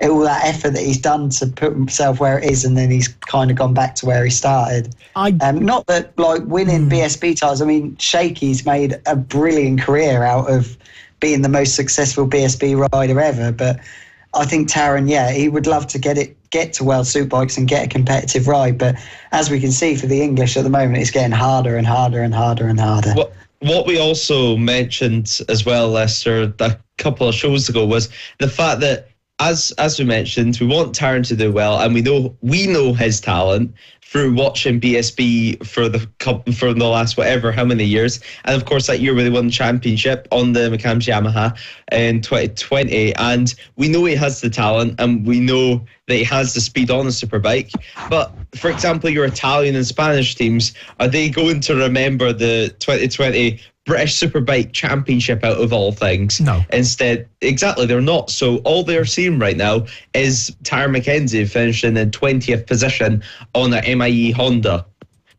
all that effort that he's done to put himself where it is, and then he's kind of gone back to where he started. Not that like winning BSB titles. I mean, Shaky's made a brilliant career out of being the most successful BSB rider ever. But I think Taron, he would love to get to World Superbikes and get a competitive ride. But as we can see for the English at the moment, it's getting harder and harder and harder and harder. What we also mentioned as well, Lester, a couple of shows ago, was the fact that as we mentioned, we want Taron to do well, and we know his talent through watching BSB for the last how many years, and of course that year where they won the championship on the McCams Yamaha in 2020, and we know he has the talent, and we know that he has the speed on the Superbike. But for example, your Italian and Spanish teams, are they going to remember the 2020 British Superbike Championship out of all things? No. Instead, exactly, they're not. So all they're seeing right now is Taron Mackenzie finishing in 20th position on a MIE Honda.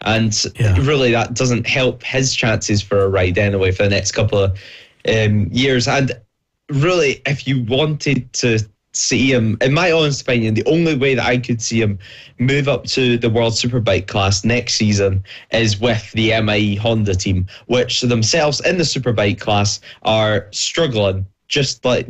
And really that doesn't help his chances for a ride anyway for the next couple of years. And really, if you wanted to see him, in my honest opinion, the only way that I could see him move up to the World Superbike class next season is with the MIE Honda team, which themselves in the Superbike class are struggling, just like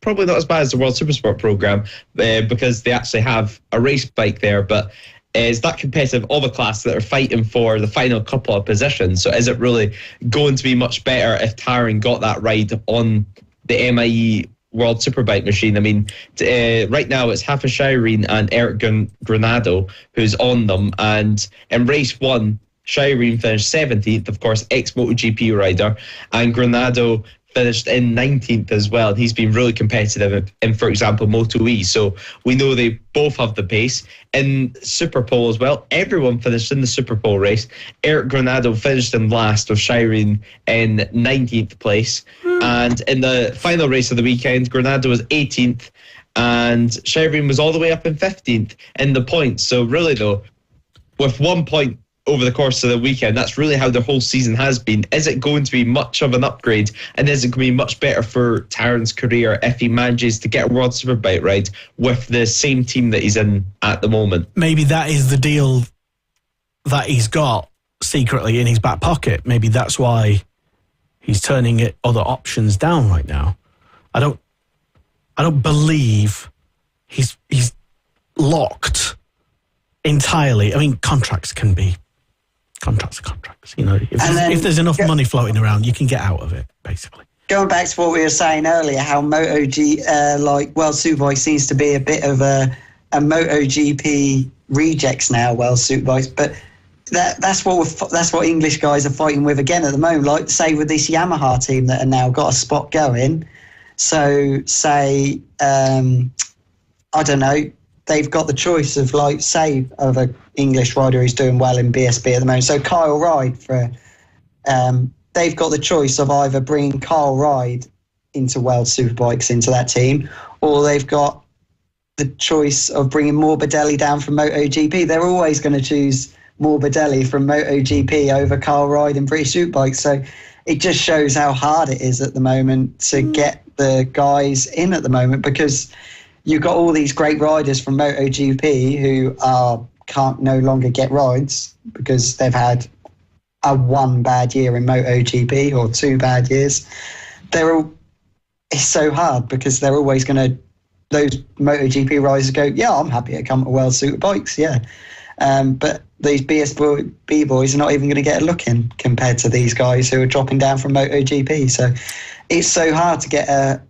probably not as bad as the World Supersport program, because they actually have a race bike there, but is that competitive of a class that are fighting for the final couple of positions. So is it really going to be much better if Taron got that ride on the MIE World Superbike machine? I mean, right now it's Hafa Shireen and Eric Granado who's on them, and in race 1 Shireen finished 17th, of course, ex-MotoGP rider, and Granado finished in 19th as well, and he's been really competitive in, for example, Moto E. So we know they both have the pace. In Superpole as well, everyone finished in the Superpole race. Eric Granado finished in last, with Shireen in 19th place. And in the final race of the weekend, Granado was 18th, and Shireen was all the way up in 15th in the points. So really, though, with 1 point over the course of the weekend, that's really how the whole season has been. Is it going to be much of an upgrade, and is it going to be much better for Taron's career if he manages to get a World Superbike ride with the same team that he's in at the moment? Maybe that is the deal that he's got secretly in his back pocket. Maybe that's why he's turning other options down right now. I don't believe he's locked entirely. I mean, contracts are contracts. You know, if there's enough money floating around, you can get out of it, basically. Going back to what we were saying earlier, how World Superbike seems to be a bit of a MotoGP rejects now, World Superbikes, but that's what English guys are fighting with again at the moment. Like, say, with this Yamaha team that have now got a spot going. So, say, I don't know, they've got the choice of, like, say, of an English rider who's doing well in BSB at the moment. So Kyle Wright for they've got the choice of either bringing Carl Ryde into World Superbikes into that team, or they've got the choice of bringing Morbidelli down from MotoGP. They're always going to choose Morbidelli from MotoGP over Carl Ryde in British Superbikes. So it just shows how hard it is at the moment to get the guys in at the moment, because you've got all these great riders from MotoGP who can't no longer get rides because they've had a one bad year in MotoGP or 2 bad years. It's so hard because they're always going to, those MotoGP riders go, yeah, I'm happy to come to World Superbikes, yeah. But these BSB boys are not even going to get a look in compared to these guys who are dropping down from MotoGP. So it's so hard to get a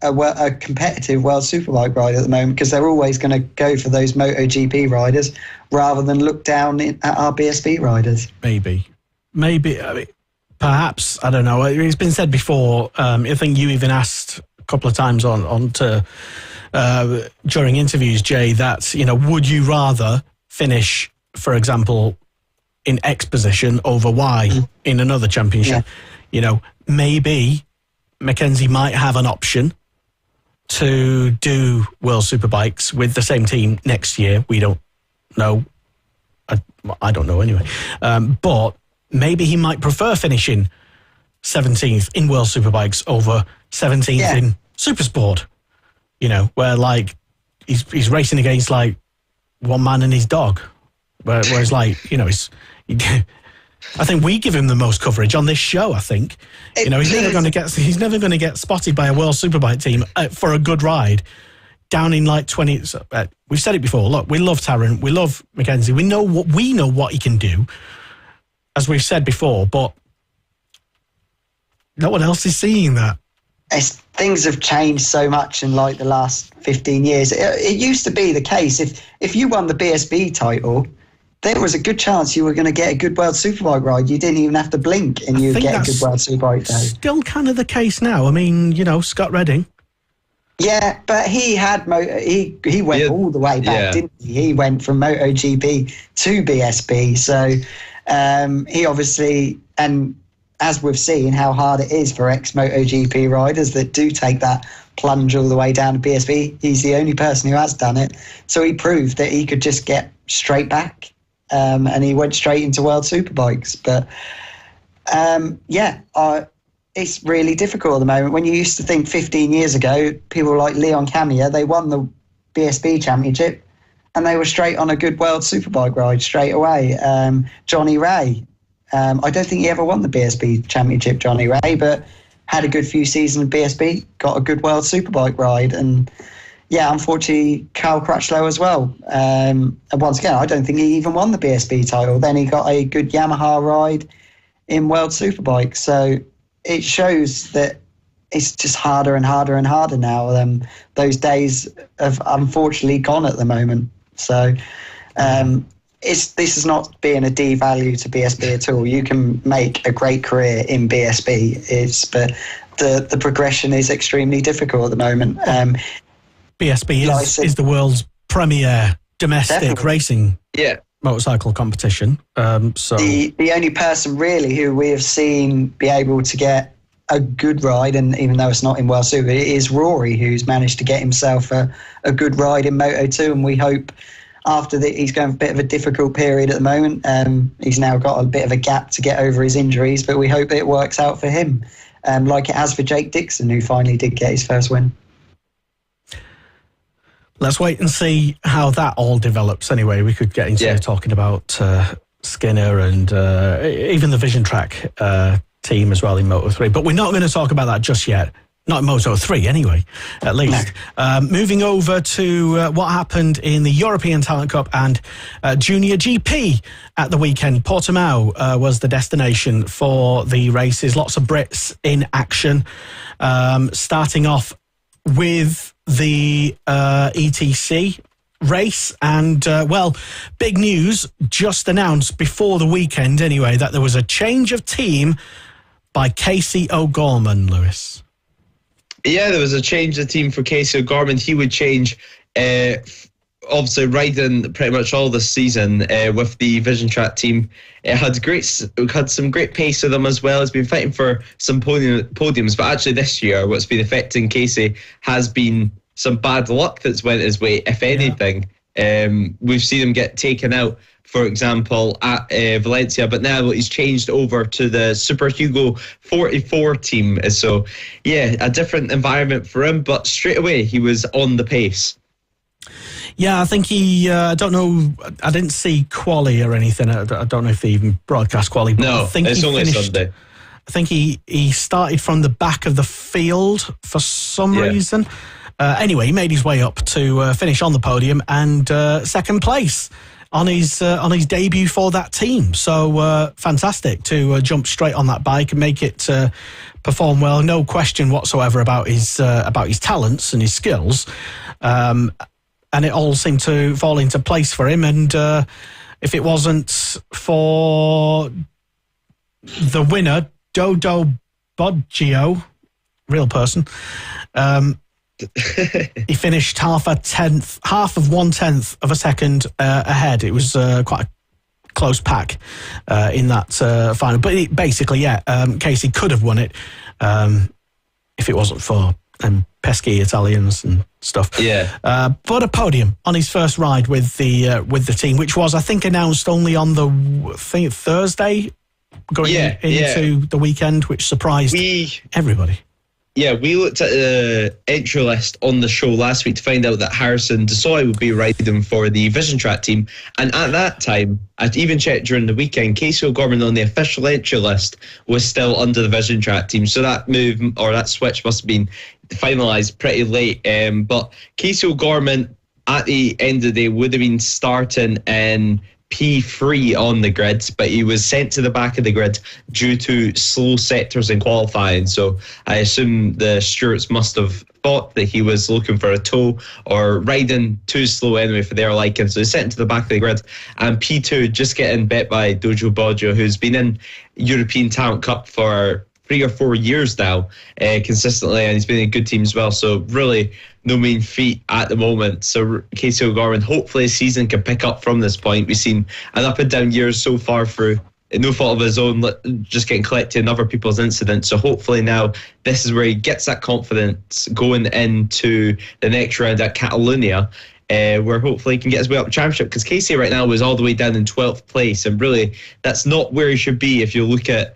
competitive World Superbike ride at the moment, because they're always going to go for those MotoGP riders rather than look down at our BSB riders. Maybe. I mean, perhaps, I don't know. It's been said before. I think you even asked a couple of times during interviews, Jay, that, would you rather finish, for example, in X position over Y in another championship? Yeah. Maybe Mackenzie might have an option to do World Superbikes with the same team next year. We don't know. I don't know anyway. But maybe he might prefer finishing 17th in World Superbikes over 17th in Supersport. Where like he's racing against like one man and his dog. Whereas like, I think we give him the most coverage on this show. I think he's never going to get spotted by a World Superbike team for a good ride down in like 20. We've said it before. Look, we love Tarrant, we love Mackenzie. We know what he can do, as we've said before. But no one else is seeing that. Things have changed so much in like the last 15 years. It used to be the case if you won the BSB title, there was a good chance you were going to get a good World Superbike ride. You didn't even have to blink and you'd get a good World Superbike day. Still kind of the case now. I mean, Scott Redding. Yeah, but he had he went all the way back, didn't he? He went from MotoGP to BSB. So he obviously, and as we've seen how hard it is for ex-MotoGP riders that do take that plunge all the way down to BSB, he's the only person who has done it. So he proved that he could just get straight back. And he went straight into World Superbikes. But it's really difficult at the moment. When you used to think 15 years ago, people like Leon Camier, they won the BSB championship and they were straight on a good World Superbike ride straight away. Johnny Ray, I don't think he ever won the BSB championship, Johnny Ray, but had a good few seasons in BSB, got a good World Superbike ride. And unfortunately, Carl Crutchlow as well. And once again, I don't think he even won the BSB title. Then he got a good Yamaha ride in World Superbike. So it shows that it's just harder and harder and harder now. Those days have unfortunately gone at the moment. So this is not being a devalue to BSB at all. You can make a great career in BSB, but the progression is extremely difficult at the difficult at the moment. BSB is the world's premier domestic racing motorcycle competition. So the only person really who we have seen be able to get a good ride, and even though it's not in World Super, it is Rory, who's managed to get himself a good ride in Moto2, and we hope after that he's going a bit of a difficult period at the moment. He's now got a bit of a gap to get over his injuries, but we hope it works out for him, like it has for Jake Dixon, who finally did get his first win. Let's wait and see how that all develops. Anyway, we could get into talking about Skinner and even the Vision Track team as well in Moto3. But we're not going to talk about that just yet. Not in Moto3 anyway, at least. No. Moving over to what happened in the European Talent Cup and Junior GP at the weekend. Portimao was the destination for the races. Lots of Brits in action. Starting off with the ETC race, and big news just announced before the weekend anyway, that there was a change of team by Casey O'Gorman, Lewis. Yeah, there was a change of team for Casey O'Gorman. He would change obviously riding pretty much all this season with the Vision Track team. It had some great pace with them as well. It's been fighting for some podiums, but actually this year what's been affecting Casey has been some bad luck that's went his way, if anything. We've seen him get taken out, for example, at Valencia, but now he's changed over to the Super Hugo 44 team. So, yeah, a different environment for him, but straight away he was on the pace. Yeah, I think he, I don't know, I didn't see quali or anything. I don't know if they even broadcast quali. But no, I think it's only Sunday. I think he started from the back of the field for some reason. Anyway, he made his way up to finish on the podium and second place on his debut for that team. So fantastic to jump straight on that bike and make it perform well. No question whatsoever about his talents and his skills. And it all seemed to fall into place for him. And if it wasn't for the winner, Dodo Boggio, real person, he finished half of 1/10 of a second ahead. It was quite a close pack in that final. But basically, Casey could have won it if it wasn't for pesky Italians and stuff. But a podium on his first ride with the team, which was, I think, announced only on the Thursday going into the weekend, which surprised everybody. Yeah, we looked at the entry list on the show last week to find out that Harrison Desoy would be riding for the Vision Track team. And at that time, I'd even checked during the weekend, Casey O'Gorman on the official entry list was still under the Vision Track team. So that move, or that switch, must have been finalised pretty late. But Casey O'Gorman, at the end of the day, would have been starting in P3 on the grid, but he was sent to the back of the grid due to slow sectors in qualifying. So I assume the stewards must have thought that he was looking for a tow or riding too slow anyway for their liking. So he's sent to the back of the grid. And P2 just getting bet by Dojo Boggio, who's been in European Talent Cup for 3 or 4 years now, consistently, and he's been in good teams as well. So really no mean feat at the moment. So Casey O'Gorman, hopefully his season can pick up from this point. We've seen an up and down years so far through, no fault of his own, just getting collected in other people's incidents. So hopefully now this is where he gets that confidence going into the next round at Catalonia, where hopefully he can get his way up the championship, because Casey right now is all the way down in 12th place, and really that's not where he should be if you look at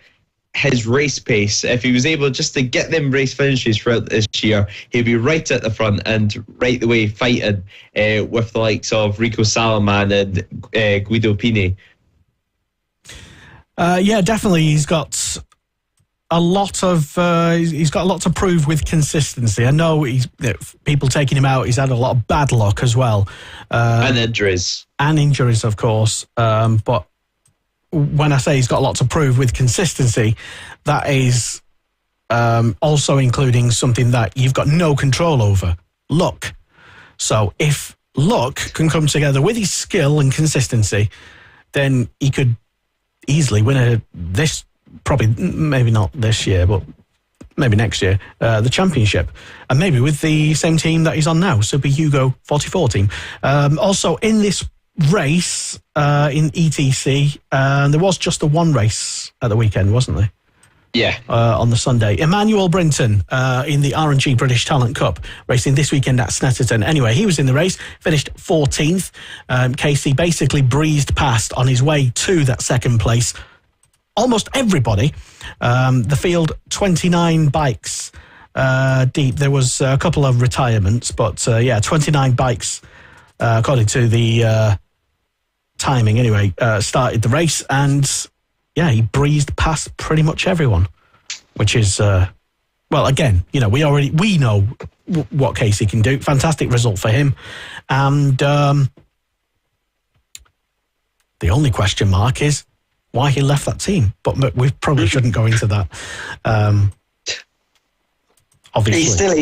his race pace. If he was able just to get them race finishes throughout this year, he'd be right at the front and right the way fighting with the likes of Rico Salaman and Guido Pini. Yeah, definitely. He's got a lot to prove with consistency. I know people taking him out. He's had a lot of bad luck as well, and injuries, of course. But when I say he's got a lot to prove with consistency, that is also including something that you've got no control over: luck. So if luck can come together with his skill and consistency, then he could easily win maybe not this year, but maybe next year, the championship. And maybe with the same team that he's on now, Super Hugo 44 team. Also in this race, in ETC, there was just the one race at the weekend, wasn't there? Yeah. On the Sunday. Emmanuel Brinton in the R&G British Talent Cup, racing this weekend at Snetterton. Anyway, he was in the race, finished 14th. Casey basically breezed past on his way to that second place almost everybody. The field, 29 bikes deep. There was a couple of retirements, but 29 bikes, according to the timing anyway, started the race, and he breezed past pretty much everyone, which is, again, we know what Casey can do. Fantastic result for him. And the only question mark is why he left that team. But we probably shouldn't go into that. Obviously. He still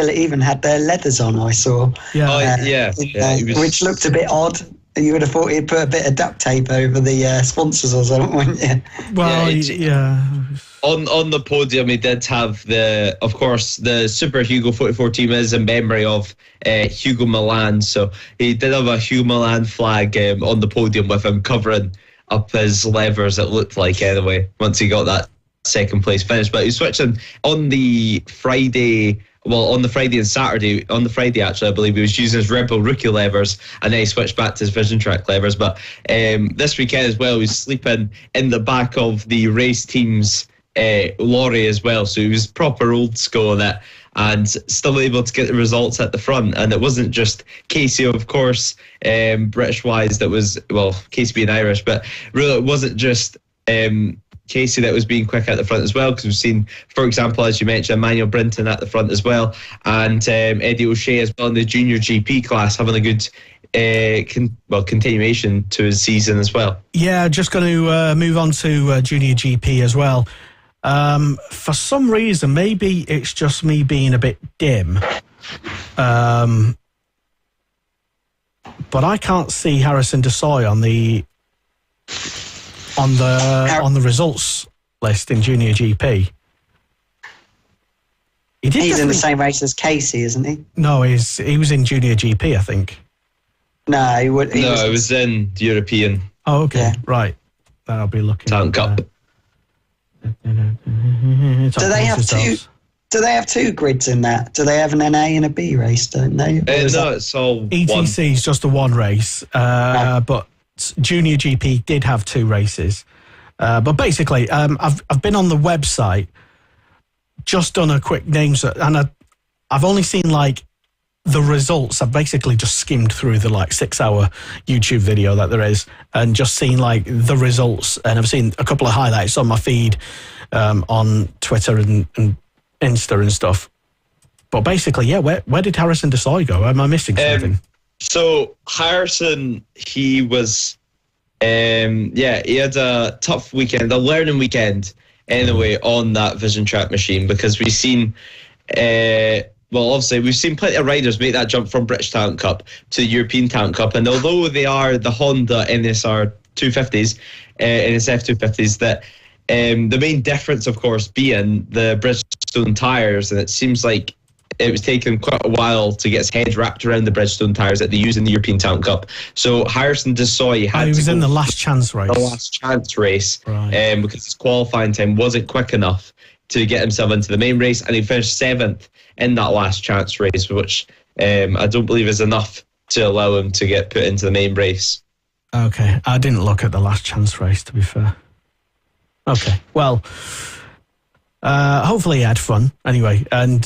even had their leathers on, I saw. Yeah. Which looked a bit odd. You would have thought he'd put a bit of duct tape over the sponsors or something, wouldn't you? Well, yeah. On the podium, he did have of course, the Super Hugo 44 team is in memory of Hugo Milan. So he did have a Hugo Milan flag on the podium with him covering up his levers, it looked like, anyway, once he got that second place finish. But he was switching on the Friday. Well, on the Friday and Saturday, on the Friday actually, I believe he was using his Red Bull rookie levers, and then he switched back to his Vision Track levers. But this weekend as well, he was sleeping in the back of the race team's lorry as well. So he was proper old school in it, and still able to get the results at the front. And it wasn't just Casey, of course, British-wise, that was, well, Casey being Irish, but really it wasn't just Casey that was being quick at the front as well, because we've seen, for example, as you mentioned, Emmanuel Brinton at the front as well, and Eddie O'Shea as well in the junior GP class, having a good continuation to his season as well. Yeah, just going to move on to junior GP as well. For some reason, maybe it's just me being a bit dim, but I can't see Harrison Desoy on the results list in junior GP. He's in the same race as Casey, isn't he? No, he was in junior GP, I think. No, he was in European. Oh, okay, yeah. Right. I'll be looking. Town Cup. Do they have two grids in that? Do they have an NA and a B race, don't they? No, it's all ETC is just the one race, but junior GP did have two races. But basically, I've been on the website, just done a quick name search, and I've only seen like the results. I've basically just skimmed through the 6-hour YouTube video that there is, and just seen like the results, and I've seen a couple of highlights on my feed on Twitter and Insta and stuff. But basically, yeah, where did Harrison Desoy go? Am I missing something? So Harrison, he was, he had a tough weekend, a learning weekend anyway, on that Vision Track machine, because we've seen, obviously we've seen plenty of riders make that jump from British Talent Cup to the European Talent Cup, and although they are the Honda NSR 250s, NSF 250s, that the main difference, of course, being the Bridgestone tyres, and it seems like it was taking quite a while to get his head wrapped around the Bridgestone tyres that they use in the European Talent Cup. So Harrison Desoy he was in the last chance race. The last chance race, right. Because his qualifying time wasn't quick enough to get himself into the main race, and he finished 7th in that last chance race, which I don't believe is enough to allow him to get put into the main race. Okay, I didn't look at the last chance race, to be fair. Okay, well, hopefully he had fun anyway. And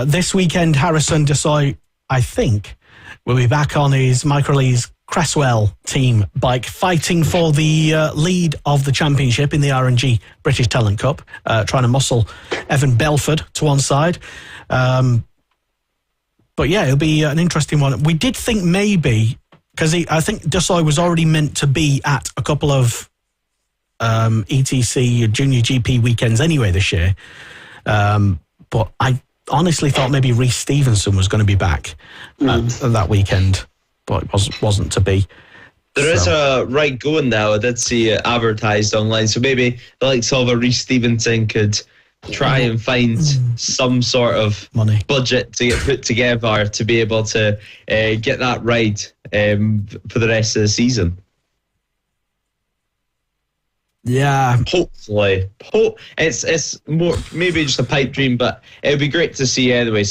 this weekend, Harrison Desoy, I think, will be back on his Microlease Cresswell team bike, fighting for the lead of the championship in the R&G British Talent Cup, trying to muscle Evan Belford to one side. But yeah, it'll be an interesting one. We did think maybe, because I think Desoy was already meant to be at a couple of ETC Junior GP weekends anyway this year, but I honestly thought maybe Reece Stevenson was going to be back that weekend, but it wasn't to be. There is a ride going now. I did see it advertised online, so maybe the likes of a Reece Stevenson could try and find some sort of money budget to get put together to be able to get that ride for the rest of the season. Yeah, hopefully. It's more maybe just a pipe dream, but it would be great to see anyway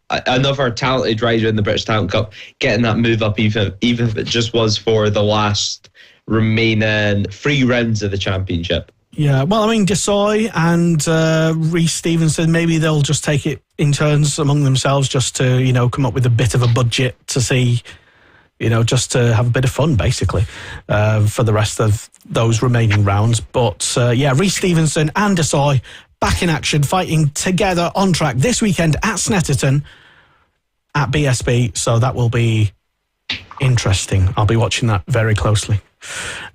another talented rider in the British Talent Cup getting that move up, even if it just was for the last remaining 3 rounds of the championship. Yeah, well, I mean, Desoy and Reece Stevenson, maybe they'll just take it in turns among themselves, just to come up with a bit of a budget to see. Just to have a bit of fun, basically, for the rest of those remaining rounds. But, Reece Stevenson and Desoy back in action, fighting together on track this weekend at Snetterton at BSB. So that will be interesting. I'll be watching that very closely.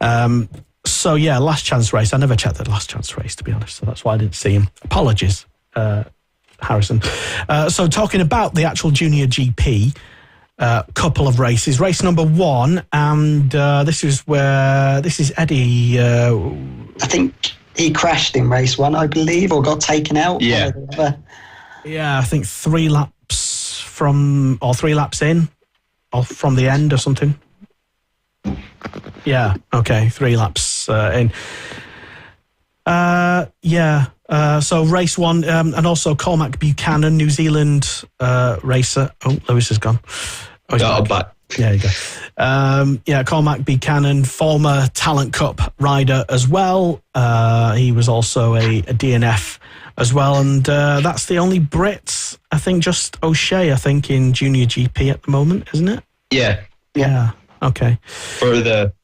Last chance race. I never checked the last chance race, to be honest, so that's why I didn't see him. Apologies, Harrison. So talking about the actual Junior GP, couple of races. Race number 1, and this is Eddie. I think he crashed in race 1, I believe, or got taken out. Yeah. Yeah, I think 3 laps in, or from the end or something. Yeah, okay, 3 laps in. So race 1, and also Cormac Buchanan, New Zealand racer. Oh, Lewis is gone. Oh, he's back. Yeah, you go. Cormac Buchanan, former Talent Cup rider as well. He was also a DNF as well, and that's the only Brit, I think, just O'Shea, I think, in Junior GP at the moment, isn't it? Yeah. Okay. For the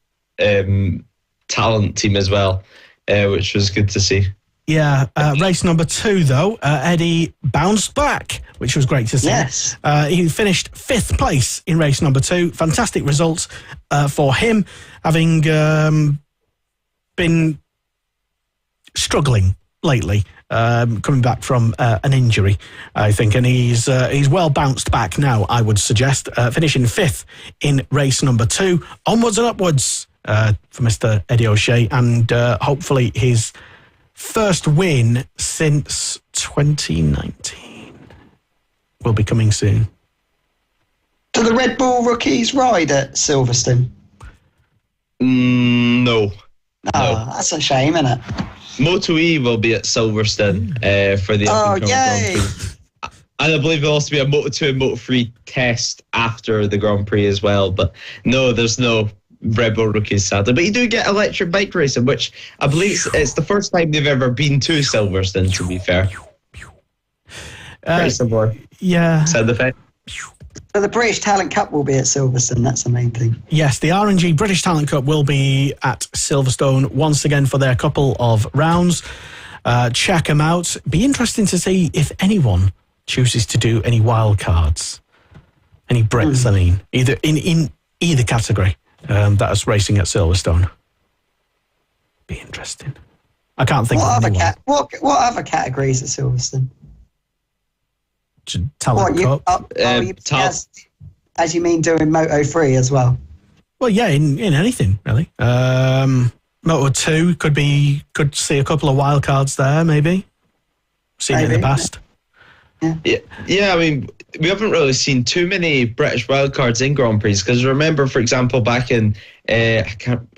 talent team as well, which was good to see. Yeah, race number 2, though, Eddie bounced back, which was great to see. Yes. He finished 5th place in race number 2. Fantastic results for him, having been struggling lately, coming back from an injury, I think, and he's well bounced back now, I would suggest, finishing 5th in race number 2. Onwards and upwards for Mr. Eddie O'Shea, and hopefully his first win since 2019 will be coming soon. Do the Red Bull rookies ride at Silverstone? No. Oh, that's a shame, isn't it? Moto E will be at Silverstone for the up-and-coming yay! Grand Prix. And I believe there'll also be a Moto 2 and Moto 3 test after the Grand Prix as well. But no, there's no Red Bull rookies, sadly. But you do get electric bike racing, which I believe it's the first time they've ever been to Silverstone, to be fair. Very similar. Yeah. Sound effect. So the British Talent Cup will be at Silverstone, that's the main thing. Yes, the R&G British Talent Cup will be at Silverstone once again for their couple of rounds. Check them out. Be interesting to see if anyone chooses to do any wild cards. Any Brits, I mean, either in either category that is racing at Silverstone. Be interesting. I can't think of anyone. What other categories at Silverstone? Talent Cup. As you mean doing Moto 3 as well? Well, yeah, in anything, really. Moto 2 could see a couple of wild cards there, maybe. Seen it in the past. Yeah, I mean, we haven't really seen too many British wildcards in Grand Prix, because remember, for example, back in, I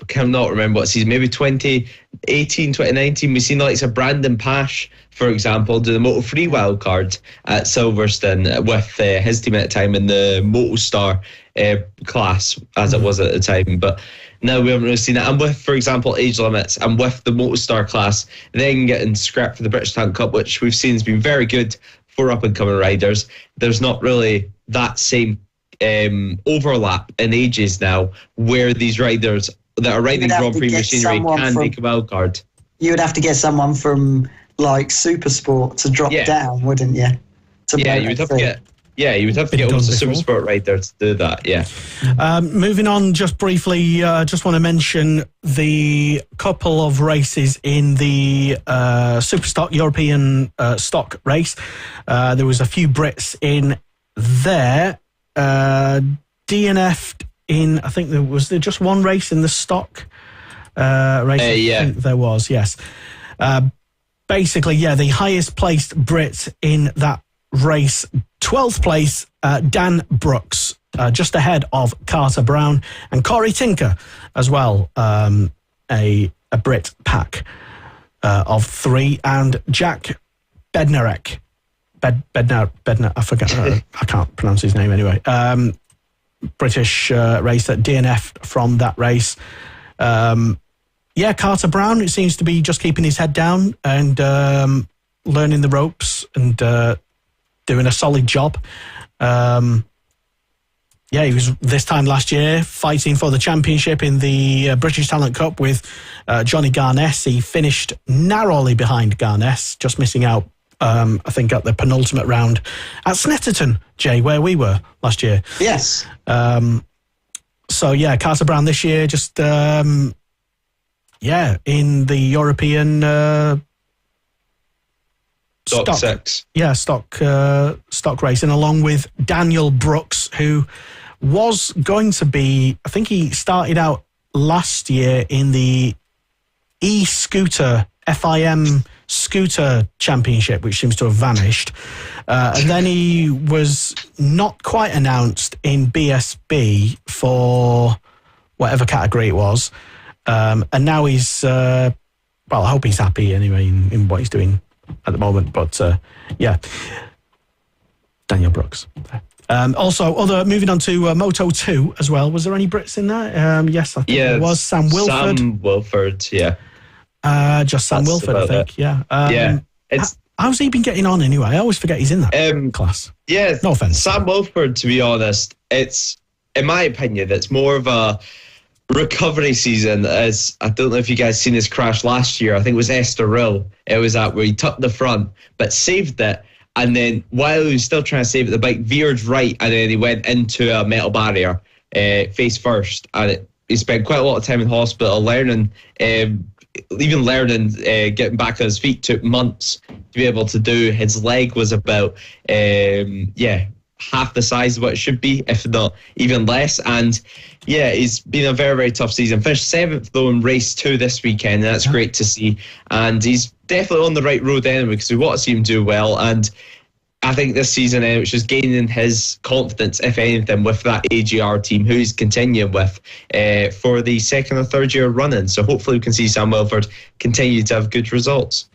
cannot remember what season, maybe 2018, 2019, we've seen the likes of Brandon Pash, for example, do the Moto 3 wildcard at Silverstone with his team at the time in the Moto Star class, as it was at the time. But no, we haven't really seen it. And with, for example, age limits, and with the Moto Star class, then getting scrapped for the British Talent Cup, which we've seen has been very good for up-and-coming riders. There's not really that same overlap in ages now where these riders that are riding Grand Prix machinery can make a wild card. You would have to get someone from like Supersport to drop down, wouldn't you? You would have to get almost a Supersport rider to do that, yeah. Moving on just briefly, just want to mention the couple of races in the Superstock European stock race. There was a few Brits in there. DNF'd in, I think was there just one race in the stock race? I think there was, yes. Basically, the highest placed Brit in that race, 12th place, Dan Brooks, just ahead of Carter Brown and Corey Tinker as well, a Brit pack of 3, and Jack Bednarek. Bednar, I forget, I can't pronounce his name anyway. British racer, DNF'd from that race. Carter Brown, it seems to be just keeping his head down and learning the ropes and doing a solid job. He was this time last year fighting for the championship in the British Talent Cup with Johnny Garness. He finished narrowly behind Garness, just missing out, I think, at the penultimate round at Snetterton, Jay, where we were last year. Yes. Carter Brown this year just, in the European Stock 6. Yeah, stock racing, along with Daniel Brooks, who was going to be, I think he started out last year in the e-scooter, FIM scooter championship, which seems to have vanished. And then he was not quite announced in BSB for whatever category it was. And now he's, well, I hope he's happy anyway in what he's doing at the moment. But yeah, Daniel Brooks. Also, moving on to Moto 2 as well. Was there any Brits in there? Yes, I think there was. Sam Wilford. Sam Wilford, yeah. Just Sam Wilford, I think. Yeah. How's he been getting on anyway? I always forget he's in that class. Yeah. No offense. Sam Wilford, to be honest, it's, in my opinion, it's more of a recovery season. As I don't know if you guys seen his crash last year. I think it was Estoril. It was that where he tucked the front, but saved it. And then while he was still trying to save it, the bike veered right, and then he went into a metal barrier, face first. And he spent quite a lot of time in hospital learning. Even learning, getting back on his feet took months to be able to do. His leg was about, half the size of what it should be, if not even less. And yeah, it's been a very, very tough season. Finished 7th though in race 2 this weekend, and that's great to see. And he's definitely on the right road anyway, because we want to see him do well. And I think this season it's just gaining his confidence, if anything, with that AGR team, who he's continuing with for the second or third year running. So hopefully we can see Sam Wilford continue to have good results.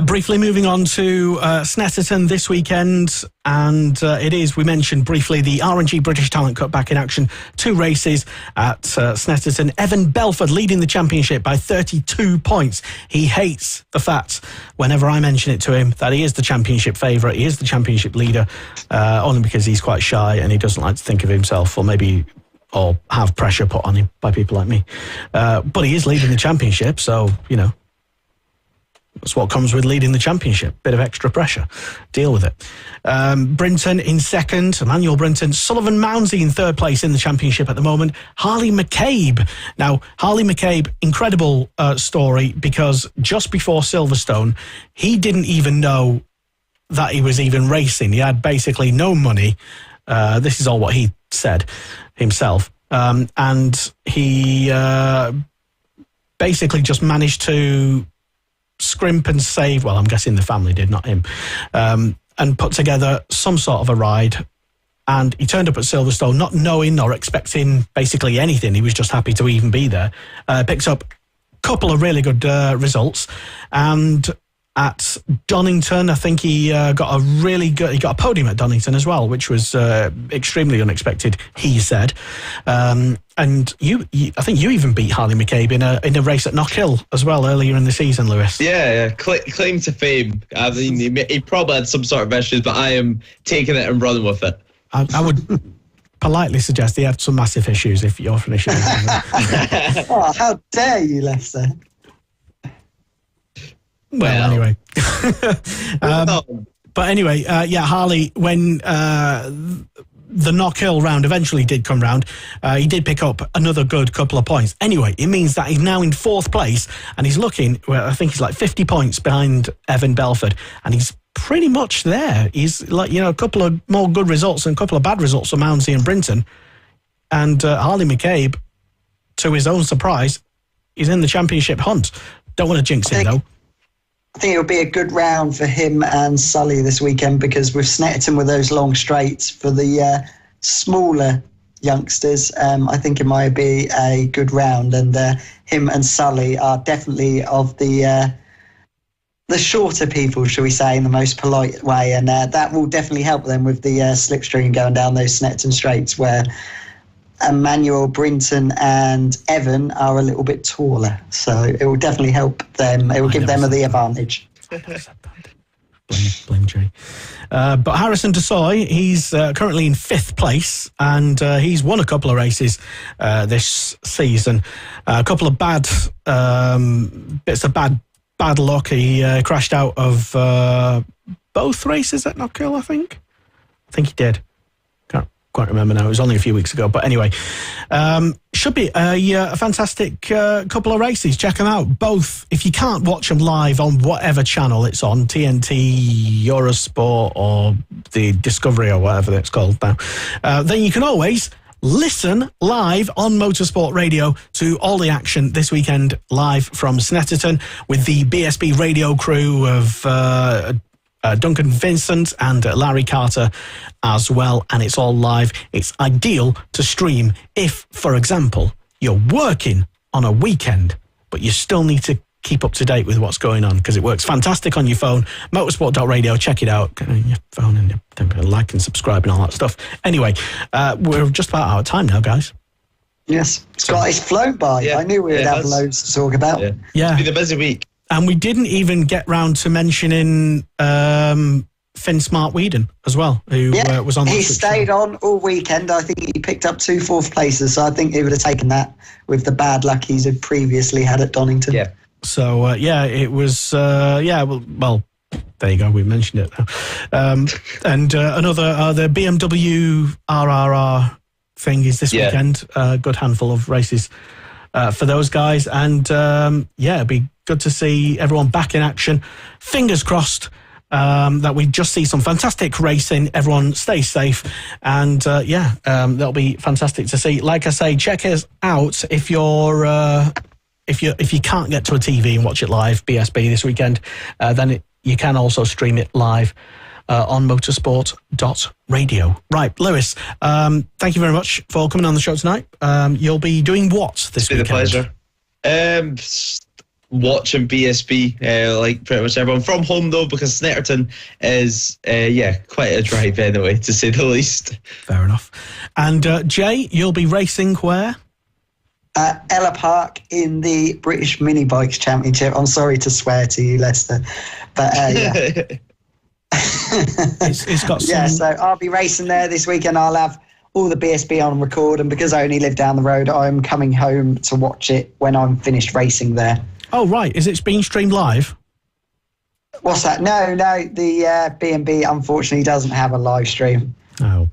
Briefly moving on to Snetterton this weekend, and it is, we mentioned briefly, the R&G British Talent Cup back in action. 2 races at Snetterton. Evan Belford leading the championship by 32 points. He hates the fact, whenever I mention it to him, that he is the championship favourite, he is the championship leader, only because he's quite shy and he doesn't like to think of himself, or have pressure put on him by people like me. But he is leading the championship, so, you know, that's what comes with leading the championship. Bit of extra pressure. Deal with it. Brinton in second. Emmanuel Brinton. Sullivan Mounsey in third place in the championship at the moment. Harley McCabe. Now, Harley McCabe, incredible story, because just before Silverstone, he didn't even know that he was even racing. He had basically no money. This is all what he said himself. And he basically just managed to scrimp and save, well, I'm guessing the family did, not him, and put together some sort of a ride. And he turned up at Silverstone not knowing or expecting basically anything. He was just happy to even be there. Picked up a couple of really good results. And at Donington, I think he got a podium at Donington as well, which was extremely unexpected, he said. And I think you even beat Harley McCabe in a race at Knockhill as well earlier in the season, Lewis. Yeah. Claim to fame. I mean, he probably had some sort of issues, but I am taking it and running with it. I would politely suggest he had some massive issues if you're finishing. Oh, how dare you, Lester? Well, anyway. But anyway, Harley, when the Knockhill round eventually did come round, he did pick up another good couple of points. Anyway, it means that he's now in 4th place, and he's looking, well, I think he's like 50 points behind Evan Belford, and he's pretty much there. He's like, you know, a couple of more good results and a couple of bad results for Mounsey and Brinton. And Harley McCabe, to his own surprise, is in the championship hunt. Don't want to jinx him, though. I think it'll be a good round for him and Sully this weekend, because with Snetterton with those long straights for the smaller youngsters, I think it might be a good round. And him and Sully are definitely of the shorter people, shall we say, in the most polite way. And that will definitely help them with the slipstream going down those Snetterton straights, where Emmanuel, Brinton and Evan are a little bit taller, so it will definitely help them. It will give them the advantage. Blame Jay. But Harrison Desoy, he's currently in 5th place, and he's won a couple of races this season. A couple of bits of bad luck. He crashed out of both races at Knockhill, I think he did. Can't remember now. It was only a few weeks ago. But anyway, should be a fantastic couple of races. Check them out. Both, if you can't watch them live on whatever channel it's on, TNT, Eurosport, or the Discovery, or whatever it's called now, then you can always listen live on Motorsport Radio to all the action this weekend live from Snetterton with the BSB radio crew of Duncan Vincent and Larry Carter as well. And it's all live. It's ideal to stream if, for example, you're working on a weekend, but you still need to keep up to date with what's going on, because it works fantastic on your phone. Motorsport.radio, check it out on your phone, and like and subscribe and all that stuff. Anyway, we're just about out of time now, guys. Yes, it's flown by. Yeah, I knew we'd have loads to talk about. Yeah. It's been a busy week. And we didn't even get round to mentioning Finn Smart-Weedon as well, who was on. He stayed on all weekend. I think he picked up 2 4th places, so I think he would have taken that with the bad luck he's had previously had at Donington. Yeah. So, it was, well, there you go, we mentioned it now. And another, the BMW RRR thing is this weekend. A good handful of races for those guys. And, it'd be good to see everyone back in action. Fingers crossed that we just see some fantastic racing. Everyone stay safe. And, that'll be fantastic to see. Like I say, check us out if you're... If you can't get to a TV and watch it live, BSB this weekend, then you can also stream it live on motorsport.radio. Right, Lewis, thank you very much for coming on the show tonight. You'll be doing what this weekend? It's been a pleasure. Watching BSB, like pretty much everyone. From home, though, because Snetterton is, quite a drive anyway, to say the least. Fair enough. And Jay, you'll be racing where? Ella Park in the British Mini Bikes Championship. I'm sorry to swear to you, Lester, but it's got some... Yeah, so I'll be racing there this weekend. I'll have all the BSB on record, and because I only live down the road, I'm coming home to watch it when I'm finished racing there. Oh, right. Is it being streamed live? What's that? No, the B&B unfortunately doesn't have a live stream. Oh.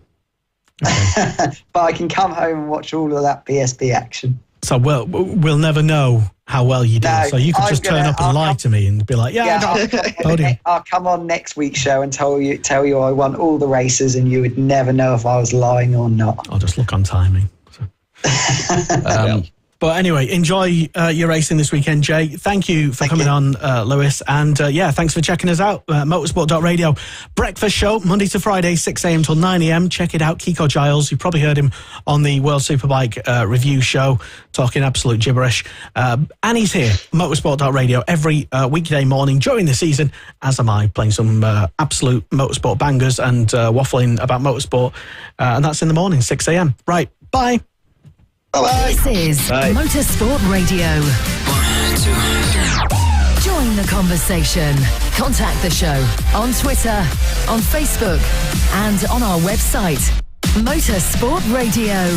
Okay. But I can come home and watch all of that BSB action. So we'll never know how well you do. No, so you could just turn up and lie to me and be like, I'll come on next week's show and tell you I won all the races, and you would never know if I was lying or not. I'll just look on timing. So. But anyway, enjoy your racing this weekend, Jay. Thank you for coming on, Lewis. And thanks for checking us out. Motorsport.radio breakfast show, Monday to Friday, 6 a.m. till 9 a.m. Check it out. Kiko Giles, you probably heard him on the World Superbike review show, talking absolute gibberish. And he's here, Motorsport.radio, every weekday morning during the season, as am I, playing some absolute motorsport bangers and waffling about motorsport. And that's in the morning, 6 a.m. Right, bye. Bye-bye. This is Motorsport Radio. 1, 2. Join the conversation. Contact the show on Twitter, on Facebook, and on our website, Motorsport Radio.